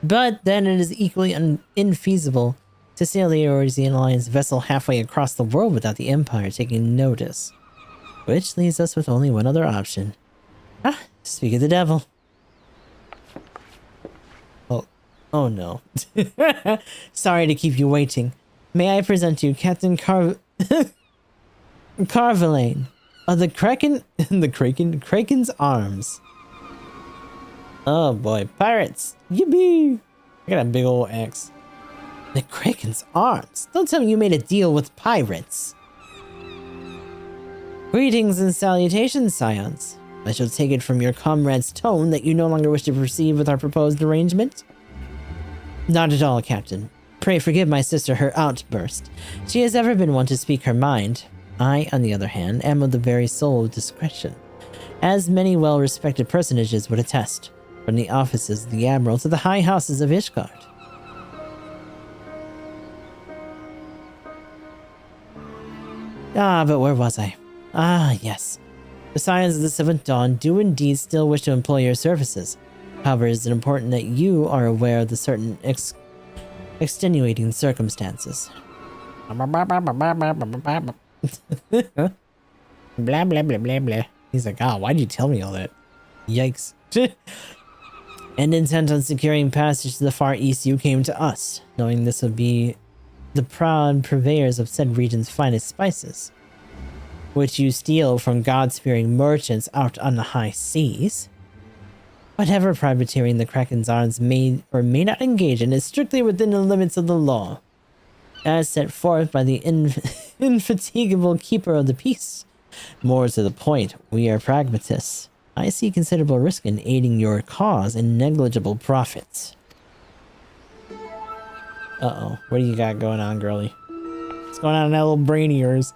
Speaker 2: But then it is equally infeasible to sail the Eorzean Alliance vessel halfway across the world without the Empire taking notice. Which leaves us with only one other option. Ah, speak of the devil. Oh no. Sorry to keep you waiting. May I present you Captain Carvalane of the Kraken's Arms. Oh boy, pirates! Yippee! I got a big old axe. The Kraken's Arms? Don't tell me you made a deal with pirates. Greetings and salutations, scions. I shall take it from your comrade's tone that you no longer wish to proceed with our proposed arrangement. Not at all, Captain. Pray forgive my sister her outburst. She has ever been one to speak her mind. I, on the other hand, am of the very soul of discretion, as many well-respected personages would attest, from the offices of the Admiral to the high houses of Ishgard. Ah, but where was I? Ah, yes. The Scions of the Seventh Dawn do indeed still wish to employ your services. However, it is important that you are aware of the certain extenuating circumstances. Blah, blah, blah, blah, blah. He's like, ah, why'd you tell me all that? Yikes. And intent on securing passage to the Far East, you came to us, knowing this would be the proud purveyors of said region's finest spices, which you steal from God-fearing merchants out on the high seas. Whatever privateering the Kraken's arms may or may not engage in is strictly within the limits of the law, as set forth by the infatigable keeper of the peace. More to the point, we are pragmatists. I see considerable risk in aiding your cause and negligible profits. Uh-oh, what do you got going on, girlie? What's going on in that little brain of yours?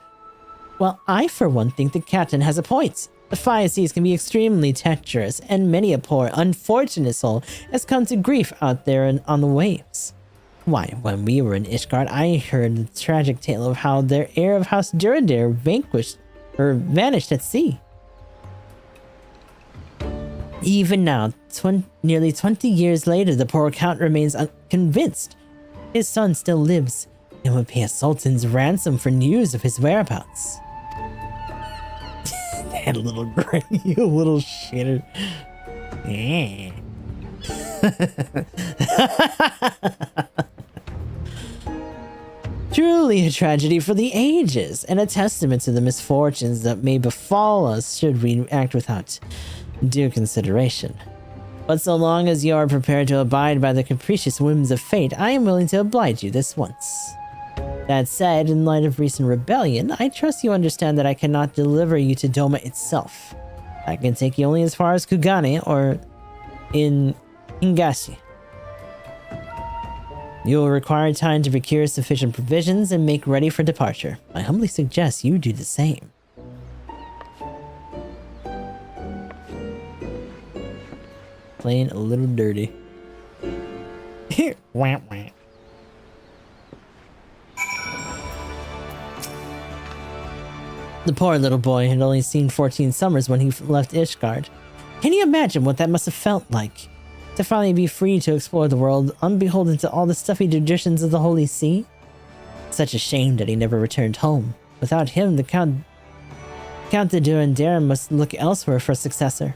Speaker 2: Well, I for one think the captain has a point. The fire seas can be extremely treacherous, and many a poor, unfortunate soul has come to grief out there and on the waves. Why, when we were in Ishgard, I heard the tragic tale of how their heir of House Duradir vanished at sea. Even now, nearly 20 years later, the poor count remains unconvinced. His son still lives and would pay a sultan's ransom for news of his whereabouts. That little gray, you little shitter. Yeah. Truly a tragedy for the ages, and a testament to the misfortunes that may befall us should we act without due consideration. But so long as you are prepared to abide by the capricious whims of fate, I am willing to oblige you this once. That said, in light of recent rebellion, I trust you understand that I cannot deliver you to Doma itself. I can take you only as far as Kugane or in Hingashi. You will require time to procure sufficient provisions and make ready for departure. I humbly suggest you do the same. Playing a little dirty. Wah, wah. The poor little boy had only seen 14 summers when he left Ishgard. Can you imagine what that must have felt like? To finally be free to explore the world, unbeholden to all the stuffy traditions of the Holy See? Such a shame that he never returned home. Without him, the Count de Durandera must look elsewhere for a successor.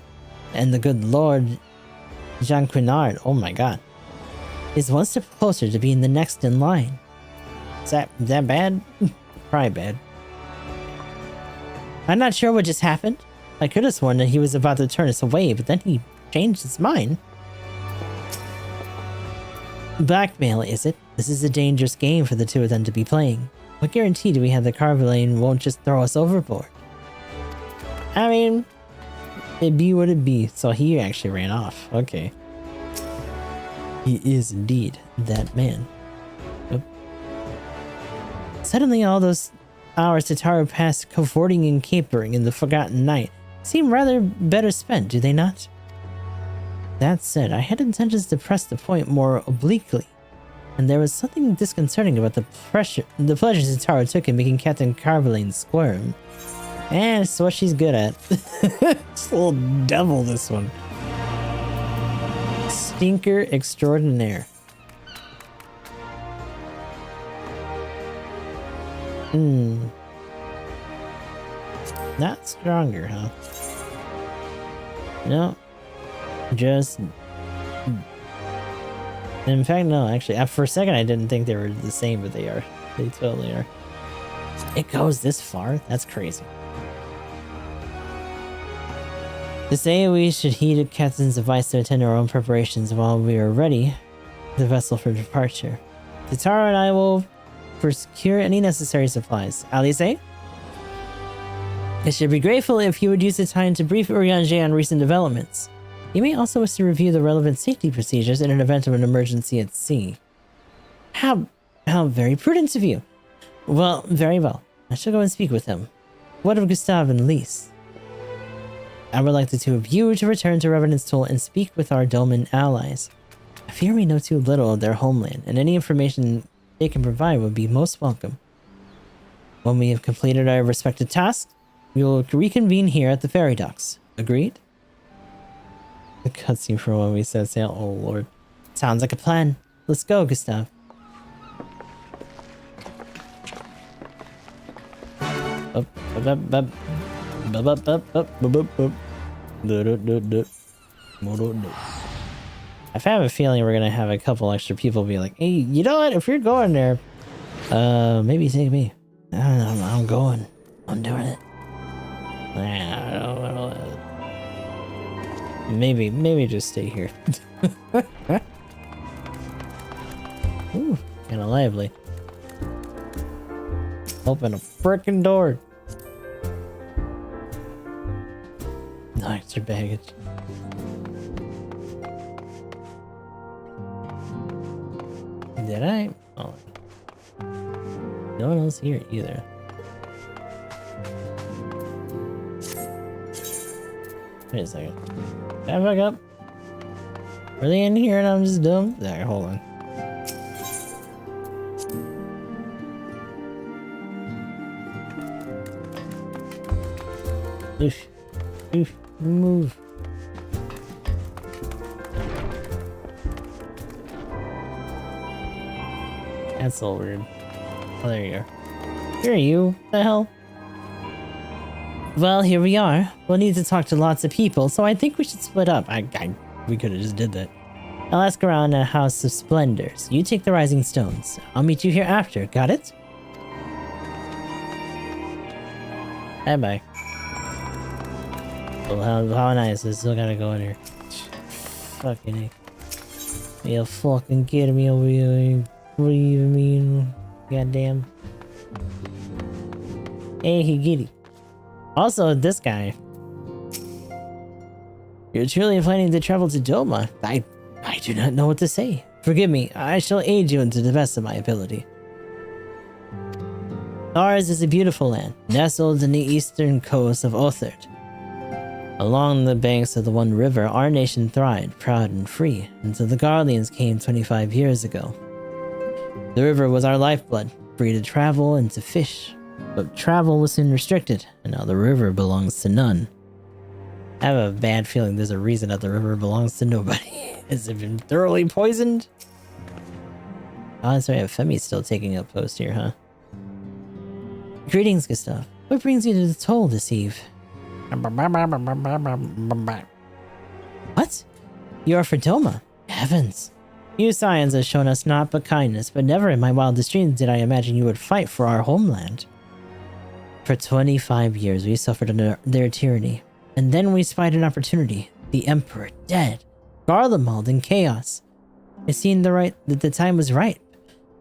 Speaker 2: And the good Lord Jean Quinard, oh my god, is one step closer to being the next in line. Is that bad? Probably bad. I'm not sure what just happened. I could have sworn that he was about to turn us away, but then he changed his mind. Blackmail, is it? This is a dangerous game for the two of them to be playing. What guarantee do we have that Carvalane won't just throw us overboard? I mean, it be what it be, so he actually ran off. Okay. He is indeed that man. Oop. Suddenly all those hours Tataru passed cavorting and capering in the Forgotten Night seem rather better spent, do they not? That said, I had intentions to press the point more obliquely, and there was something disconcerting about the pleasure Tataru took in making Captain Carvalane squirm. And it's what she's good at. It's a little devil, this one. Stinker extraordinaire. Not stronger, huh? No. Just... In fact, no, actually, for a second I didn't think they were the same, but they are. They totally are. It goes this far? That's crazy. To say we should heed the captain's advice to attend our own preparations while we are ready, the vessel for departure. Tataru and I will procure any necessary supplies. Alice? I should be grateful if you would use the time to brief Urianger on recent developments. You may also wish to review the relevant safety procedures in an event of an emergency at sea. How very prudent of you. Well, very well. I shall go and speak with him. What of Gustave and Lise? I would like the two of you to return to Revenant's Toll and speak with our Doman allies. I fear we know too little of their homeland, and any information they can provide would be most welcome. When we have completed our respective tasks, we will reconvene here at the ferry docks. Agreed? The cutscene for when we set sail. Oh lord. Sounds like a plan. Let's go, Gustav. Up, up, up, up. Up, up, up, up, up, up, up. I have a feeling we're gonna have a couple extra people be like, hey, you know what? If you're going there, maybe take me. I'm going. I'm doing it. Maybe just stay here. Ooh, kinda lively. Open a frickin' door. No extra baggage. Did I? Oh. No one else here either. Wait a second. Can I back up? Are they in here and I'm just dumb? There, hold on. Oof. Oof. Move. That's all weird. Oh, there you go. Here are you. What the hell? Well, here we are. We'll need to talk to lots of people, so I think we should split up. We could have just did that. I'll ask around a House of Splendors. You take the Rising Stones. I'll meet you here after. Got it? Bye-bye. Oh, how nice. I still gotta go in here. Fucking heck. You fucking kidding me over here? What do you even mean? Goddamn. Hey, he giddy. Also, this guy. You're truly planning to travel to Doma? I do not know what to say. Forgive me, I shall aid you to the best of my ability. Ours is a beautiful land, nestled in the eastern coast of Otherd. Along the banks of the One River, our nation thrived, proud and free, until the Garleans came 25 years ago. The river was our lifeblood, free to travel and to fish. But travel was soon restricted, and now the river belongs to none. I have a bad feeling there's a reason that the river belongs to nobody. Has it been thoroughly poisoned? Oh, that's right, Femi's still taking up post here, huh? Greetings, Gustav. What brings you to the toll this eve? What? You are for Doma? Heavens. You scions have shown us naught but kindness, but never in my wildest dreams did I imagine you would fight for our homeland. For 25 years we suffered under their tyranny, and then we spied an opportunity. The Emperor dead, Garlemald in chaos. It seemed that the time was right.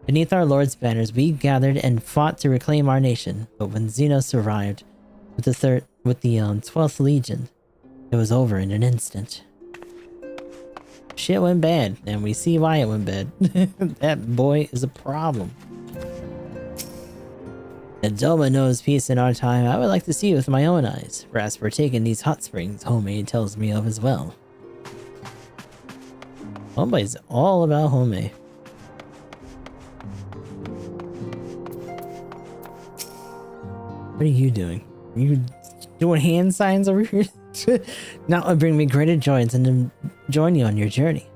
Speaker 2: Beneath our Lord's banners we gathered and fought to reclaim our nation, but when Xenos arrived with the 12th Legion, it was over in an instant. Shit went bad, and we see why it went bad. That boy is a problem. If Doma knows peace in our time, I would like to see it with my own eyes. Perhaps partaking these hot springs Homei tells me of as well. Homei's all about Homei. What are you doing? Are you doing hand signs over here? Now would bring me greater joy to join you on your journey.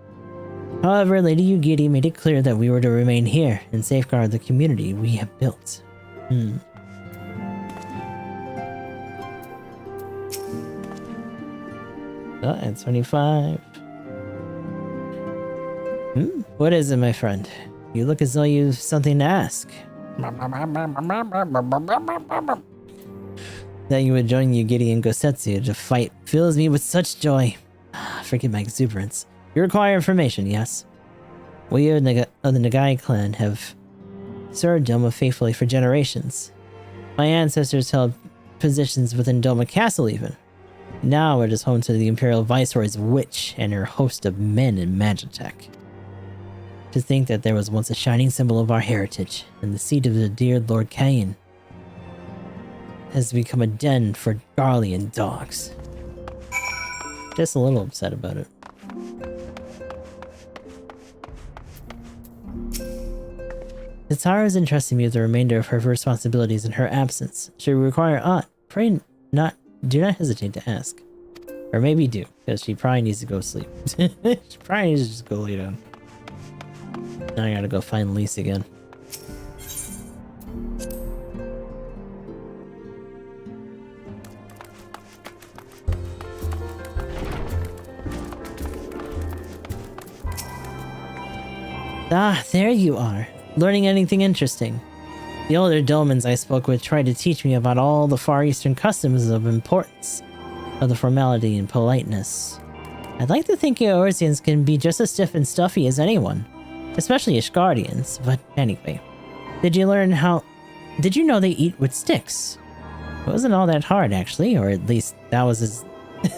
Speaker 2: However, Lady Yugiri made it clear that we were to remain here and safeguard the community we have built. And 25. What is it, my friend? You look as though you have something to ask. That you would join Yugiri and Gosetsu to fight fills me with such joy. Forgive my exuberance. You require information, yes? We of the Nagai clan have served Doma faithfully for generations. My ancestors held positions within Doma Castle even. Now it is home to the Imperial Viceroy's witch and her host of men in Magitech. To think that there was once a shining symbol of our heritage, and the seat of the dear Lord Cain has become a den for Garlean dogs. Just a little upset about it. To Tatara is entrusting me with the remainder of her responsibilities in her absence. Should we require aught? Pray not. Do not hesitate to ask. Or maybe do, because she probably needs to go sleep. She probably needs to just go lay down. Now I gotta go find Lise again. Ah, there you are. Learning anything interesting. The older dolmens I spoke with tried to teach me about all the Far Eastern customs of importance, of the formality and politeness. I'd like to think Eorzeans can be just as stiff and stuffy as anyone, especially Ishgardians, but anyway. Did you know they eat with sticks? It wasn't all that hard, actually, or at least that was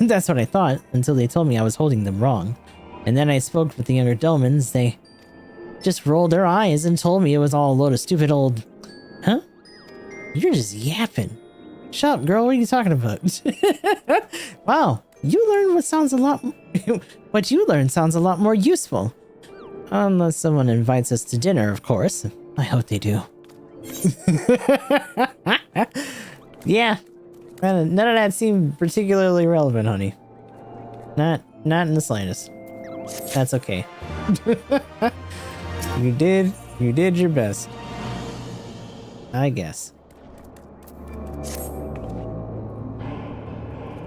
Speaker 2: that's what I thought, until they told me I was holding them wrong. And then I spoke with the younger dolmens. They just rolled their eyes and told me it was all a load of stupid old... Huh? You're just yapping. Shut up, girl. What are you talking about? Wow. You learned what sounds a lot... what you learned sounds a lot more useful. Unless someone invites us to dinner, of course. I hope they do. Yeah. None of that seemed particularly relevant, honey. Not in the slightest. That's okay. You did your best. I guess.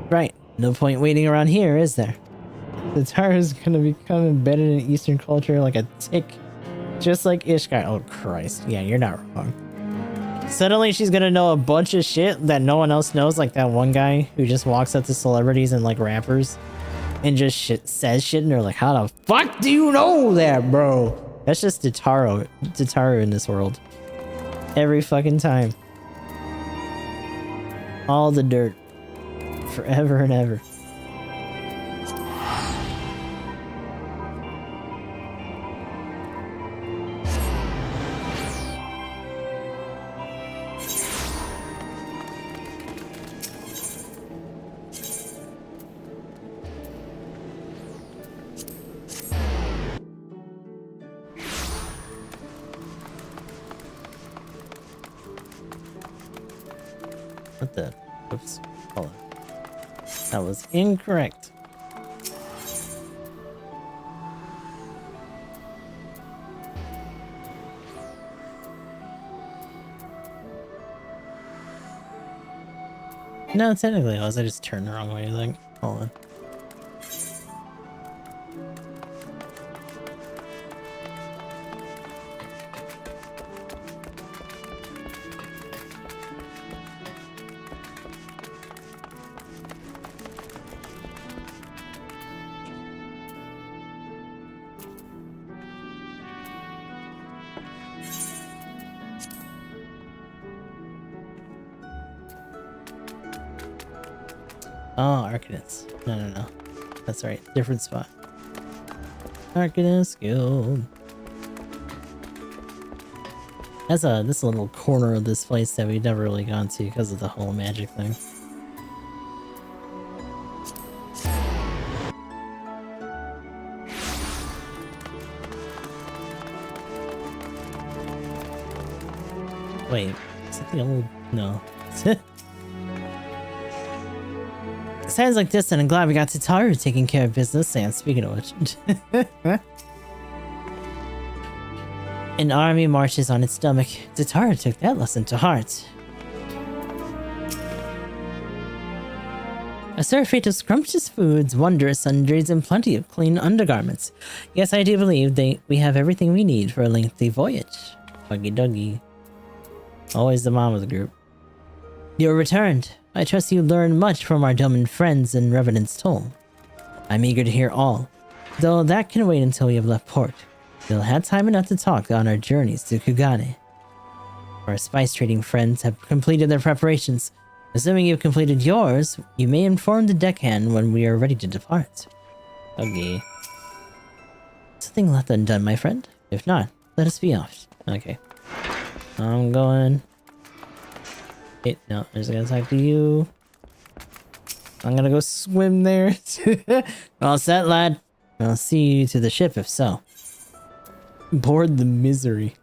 Speaker 2: Right. No point waiting around here, is there? The Tara is gonna become embedded in Eastern culture like a tick. Just like Ishgar. Oh, Christ. Yeah, you're not wrong. Suddenly she's gonna know a bunch of shit that no one else knows, like that one guy who just walks up to celebrities and like rappers and just says shit, and they're like, how the fuck do you know that, bro? That's just Tataru in this world. Every fucking time. All the dirt. Forever and ever. What the? Oops. Hold on. That was incorrect. No, technically I just turned the wrong way, I think. Hold on. Oh, Arcanist. No. That's right. Different spot. Arcanist Guild. That's this little corner of this place that we've never really gone to because of the whole magic thing. Wait, is that the old... No. Sounds like this, and I'm glad we got Tataru taking care of business. And speaking of which, an army marches on its stomach. Tataru took that lesson to heart. A surfeit of scrumptious foods, wondrous sundries, and plenty of clean undergarments. Yes, I do believe we have everything we need for a lengthy voyage. Buggy Duggy. Always the mom of the group. You're returned. I trust you learned much from our Doman friends in Revenant's Toll. I'm eager to hear all, though that can wait until we have left port. We'll have time enough to talk on our journeys to Kugane. Our spice trading friends have completed their preparations. Assuming you've completed yours, you may inform the deckhand when we are ready to depart. Okay. Something left undone, my friend? If not, let us be off. Okay. I'm going... Hey, no, I just gotta talk to you. I'm gonna go swim there. All set, lad. I'll see you to the ship if so. Board the misery.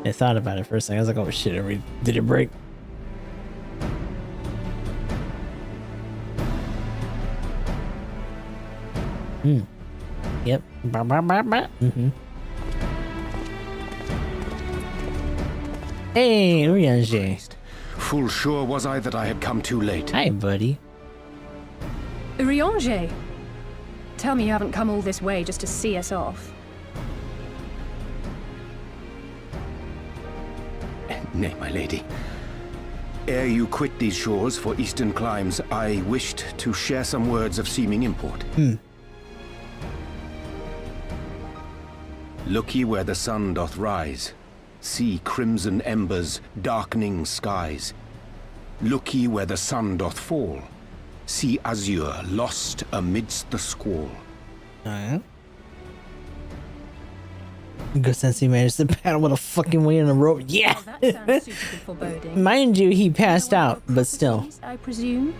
Speaker 2: I thought about it for a second. I was like, oh shit, did it break? Yep. Hey, Urianger.
Speaker 9: Full sure was I that I had come too late.
Speaker 2: Hi, buddy.
Speaker 7: Urianger! Tell me you haven't come all this way just to see us off.
Speaker 9: Nay, my lady. Ere you quit these shores for eastern climes, I wished to share some words of seeming import. Look ye where the sun doth rise. See crimson embers, darkening skies. Look ye where the sun doth fall. See azure lost amidst the squall.
Speaker 2: Good sense he managed to paddle with a fucking weight in a rope. Yeah!
Speaker 7: Well, that sounds suitably foreboding.
Speaker 2: Mind you, he passed out, but still.
Speaker 7: I presume?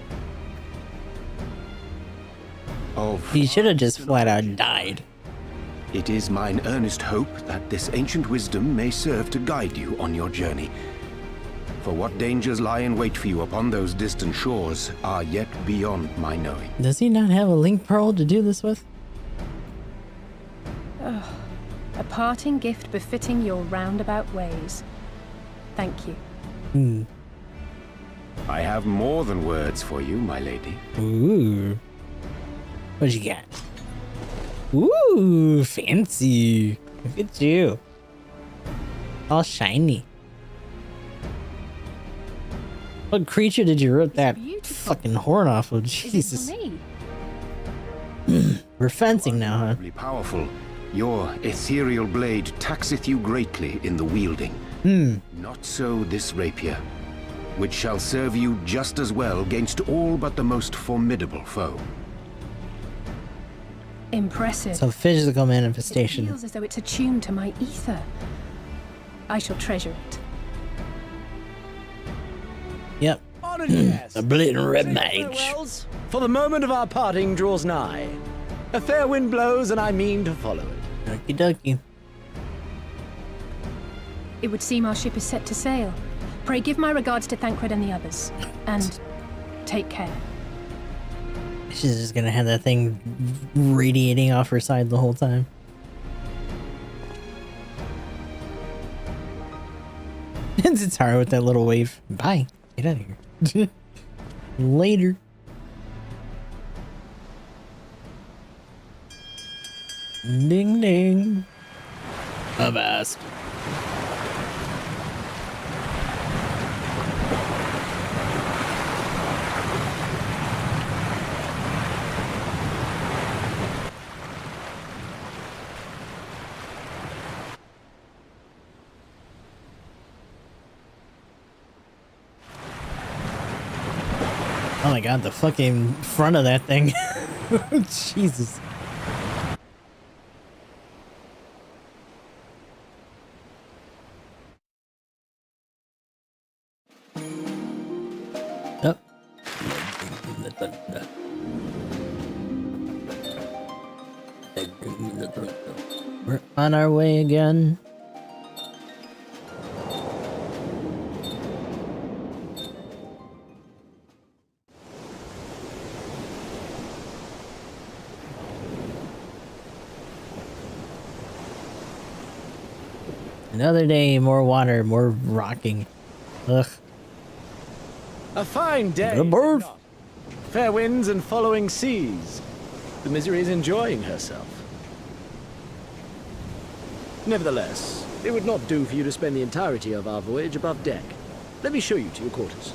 Speaker 2: He should have just flat out died.
Speaker 9: It is mine earnest hope that this ancient wisdom may serve to guide you on your journey. For what dangers lie in wait for you upon those distant shores are yet beyond my knowing.
Speaker 2: Does he not have a link pearl to do this with?
Speaker 7: A parting gift befitting your roundabout ways. Thank you.
Speaker 9: I have more than words for you, my lady.
Speaker 2: Ooh. What you got? Ooh, fancy. Look at you. All shiny. What creature did you rip that fucking horn off of? Jesus. We're fencing now, huh?
Speaker 9: Incredibly powerful, your ethereal blade taxeth you greatly in the wielding. Not so this rapier, which shall serve you just as well against all but the most formidable foe.
Speaker 7: Impressive.
Speaker 2: So physical
Speaker 7: It
Speaker 2: manifestation.
Speaker 7: feels as though it's attuned to my ether. I shall treasure it.
Speaker 2: Yep.
Speaker 10: Honored guests,
Speaker 2: A blatant red
Speaker 10: say
Speaker 2: mage.
Speaker 10: farewells, for the moment of our parting draws nigh. A fair wind blows, and I mean to follow it.
Speaker 2: Okie dokie.
Speaker 7: It would seem our ship is set to sail. Pray give my regards to Thancred and the others. And take care.
Speaker 2: She's just gonna have that thing radiating off her side the whole time. It's hard with that little wave. Bye. Get out of here. Later. Ding ding. Avast. Oh my god, the fucking front of that thing. Jesus. Oh. We're on our way again. Another day, more water, more rocking. Ugh.
Speaker 10: A fine day.
Speaker 2: Good bird.
Speaker 10: is it not? Fair winds and following seas. The Misery is enjoying herself. Nevertheless, it would not do for you to spend the entirety of our voyage above deck. Let me show you to your quarters.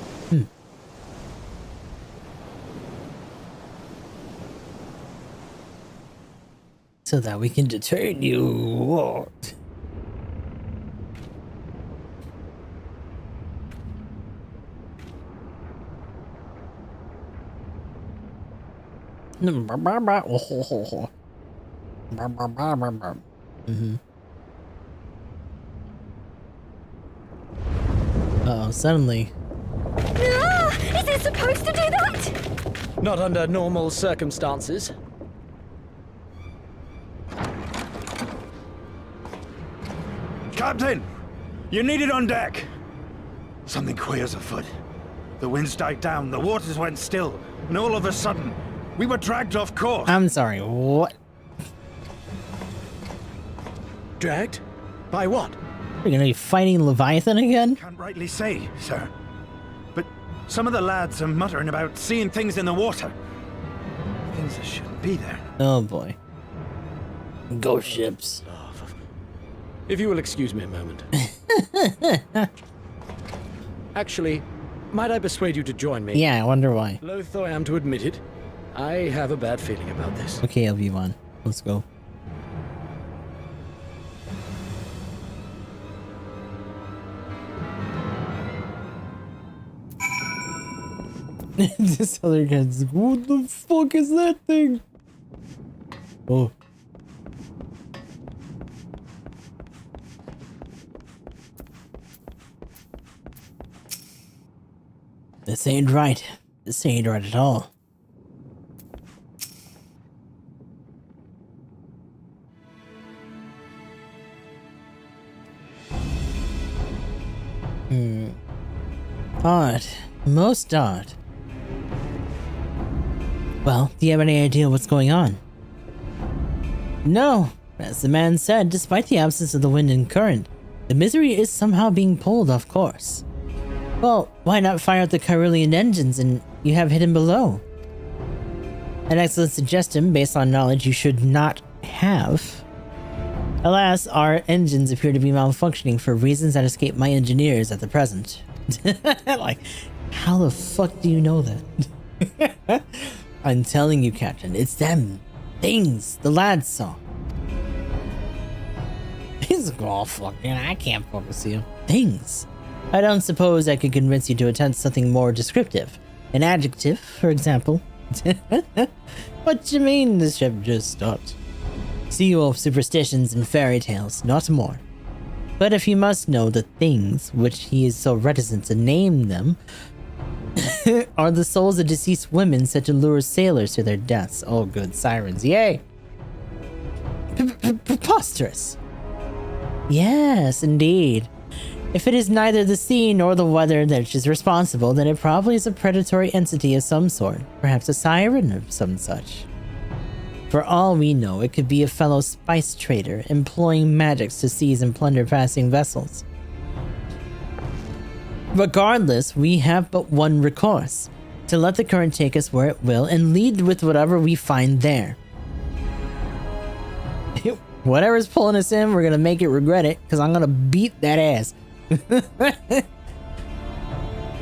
Speaker 2: So that we can detain you. What? Uh-oh, suddenly.
Speaker 4: Is it supposed to do that?
Speaker 10: Not under normal circumstances.
Speaker 9: Captain!
Speaker 11: You're needed on deck! Something queer's afoot. The winds died down, the waters went still, and all of a sudden, we were dragged off course.
Speaker 2: I'm sorry, what?
Speaker 10: Dragged? By what?
Speaker 2: We're gonna be fighting Leviathan again?
Speaker 11: Can't rightly say, sir. But some of the lads are muttering about seeing things in the water. Things that shouldn't be there.
Speaker 2: Oh boy. Ghost ships.
Speaker 10: If you will excuse me a moment. Actually, might I persuade you to join me?
Speaker 2: Yeah, I wonder why.
Speaker 10: Loath though I am to admit it, I have a bad feeling about this.
Speaker 2: Okay, Obi-Wan. Let's go. This other guy's like, what the fuck is that thing? Oh. This ain't right. This ain't right at all. Odd. Most odd. Well, do you have any idea what's going on? No. As the man said, despite the absence of the wind and current, the misery is somehow being pulled off course. Well, why not fire out the Carillion engines and you have hidden below? An excellent suggestion based on knowledge you should not have. Alas, our engines appear to be malfunctioning for reasons that escape my engineers at the present. Like, how the fuck do you know that? I'm telling you, Captain, it's them things the lads saw. He's like, oh, fucking, I can't focus you. Things. I don't suppose I could convince you to attempt something more descriptive. An adjective, for example. What you mean the ship just stopped? Sea-wolf superstitions and fairy tales, not more. But if you must know the things which he is so reticent to name them, are the souls of deceased women said to lure sailors to their deaths. Oh, good sirens, yay! Preposterous! Yes, indeed. If it is neither the sea nor the weather that is responsible, then it probably is a predatory entity of some sort, perhaps a siren of some such. For all we know, it could be a fellow spice trader employing magics to seize and plunder passing vessels. Regardless, we have but one recourse: to let the current take us where it will and lead with whatever we find there. Whatever's pulling us in, we're gonna make it regret it, because I'm gonna beat that ass.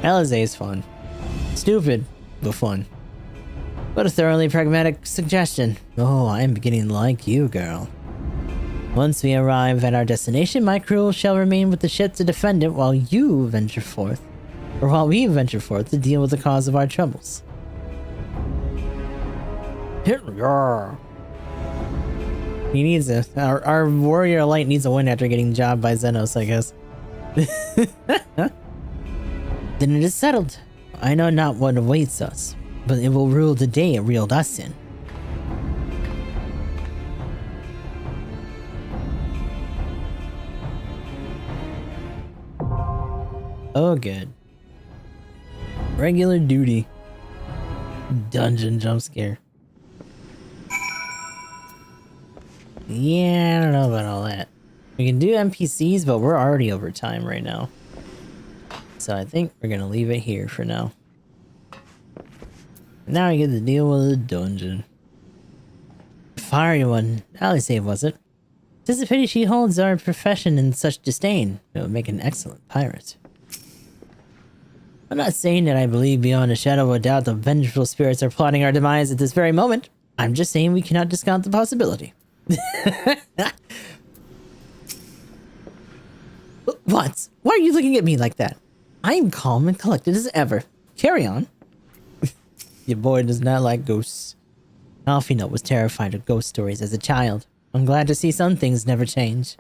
Speaker 2: Alizé is fun. Stupid, but fun. What a thoroughly pragmatic suggestion. Oh, I'm beginning to like you, girl. Once we arrive at our destination, my crew shall remain with the ship to defend it while we venture forth to deal with the cause of our troubles. He needs our warrior light needs a win after getting jobbed by Xenos, I guess. Then it is settled. I know not what awaits us, but it will rule the day it reeled us in. Oh, good. Regular duty. Dungeon jump scare. Yeah, I don't know about all that. We can do NPCs, but we're already over time right now. So I think we're gonna leave it here for now. Now we get to deal with the dungeon. Fiery one. Alizé, was it? 'Tis a pity she holds our profession in such disdain. It would make an excellent pirate. I'm not saying that I believe beyond a shadow of a doubt the vengeful spirits are plotting our demise at this very moment. I'm just saying we cannot discount the possibility. What? Why are you looking at me like that? I'm calm and collected as ever. Carry on. Your boy does not like ghosts. Alfino was terrified of ghost stories as a child. I'm glad to see some things never change.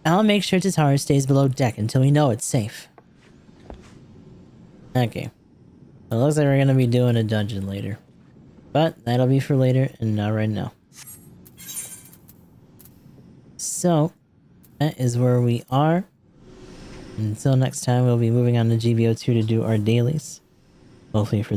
Speaker 2: I'll make sure Tataru stays below deck until we know it's safe. Okay. It looks like we're gonna be doing a dungeon later. But that'll be for later and not right now. So, that is where we are. Until next time, we'll be moving on to GBO2 to do our dailies. Hopefully for the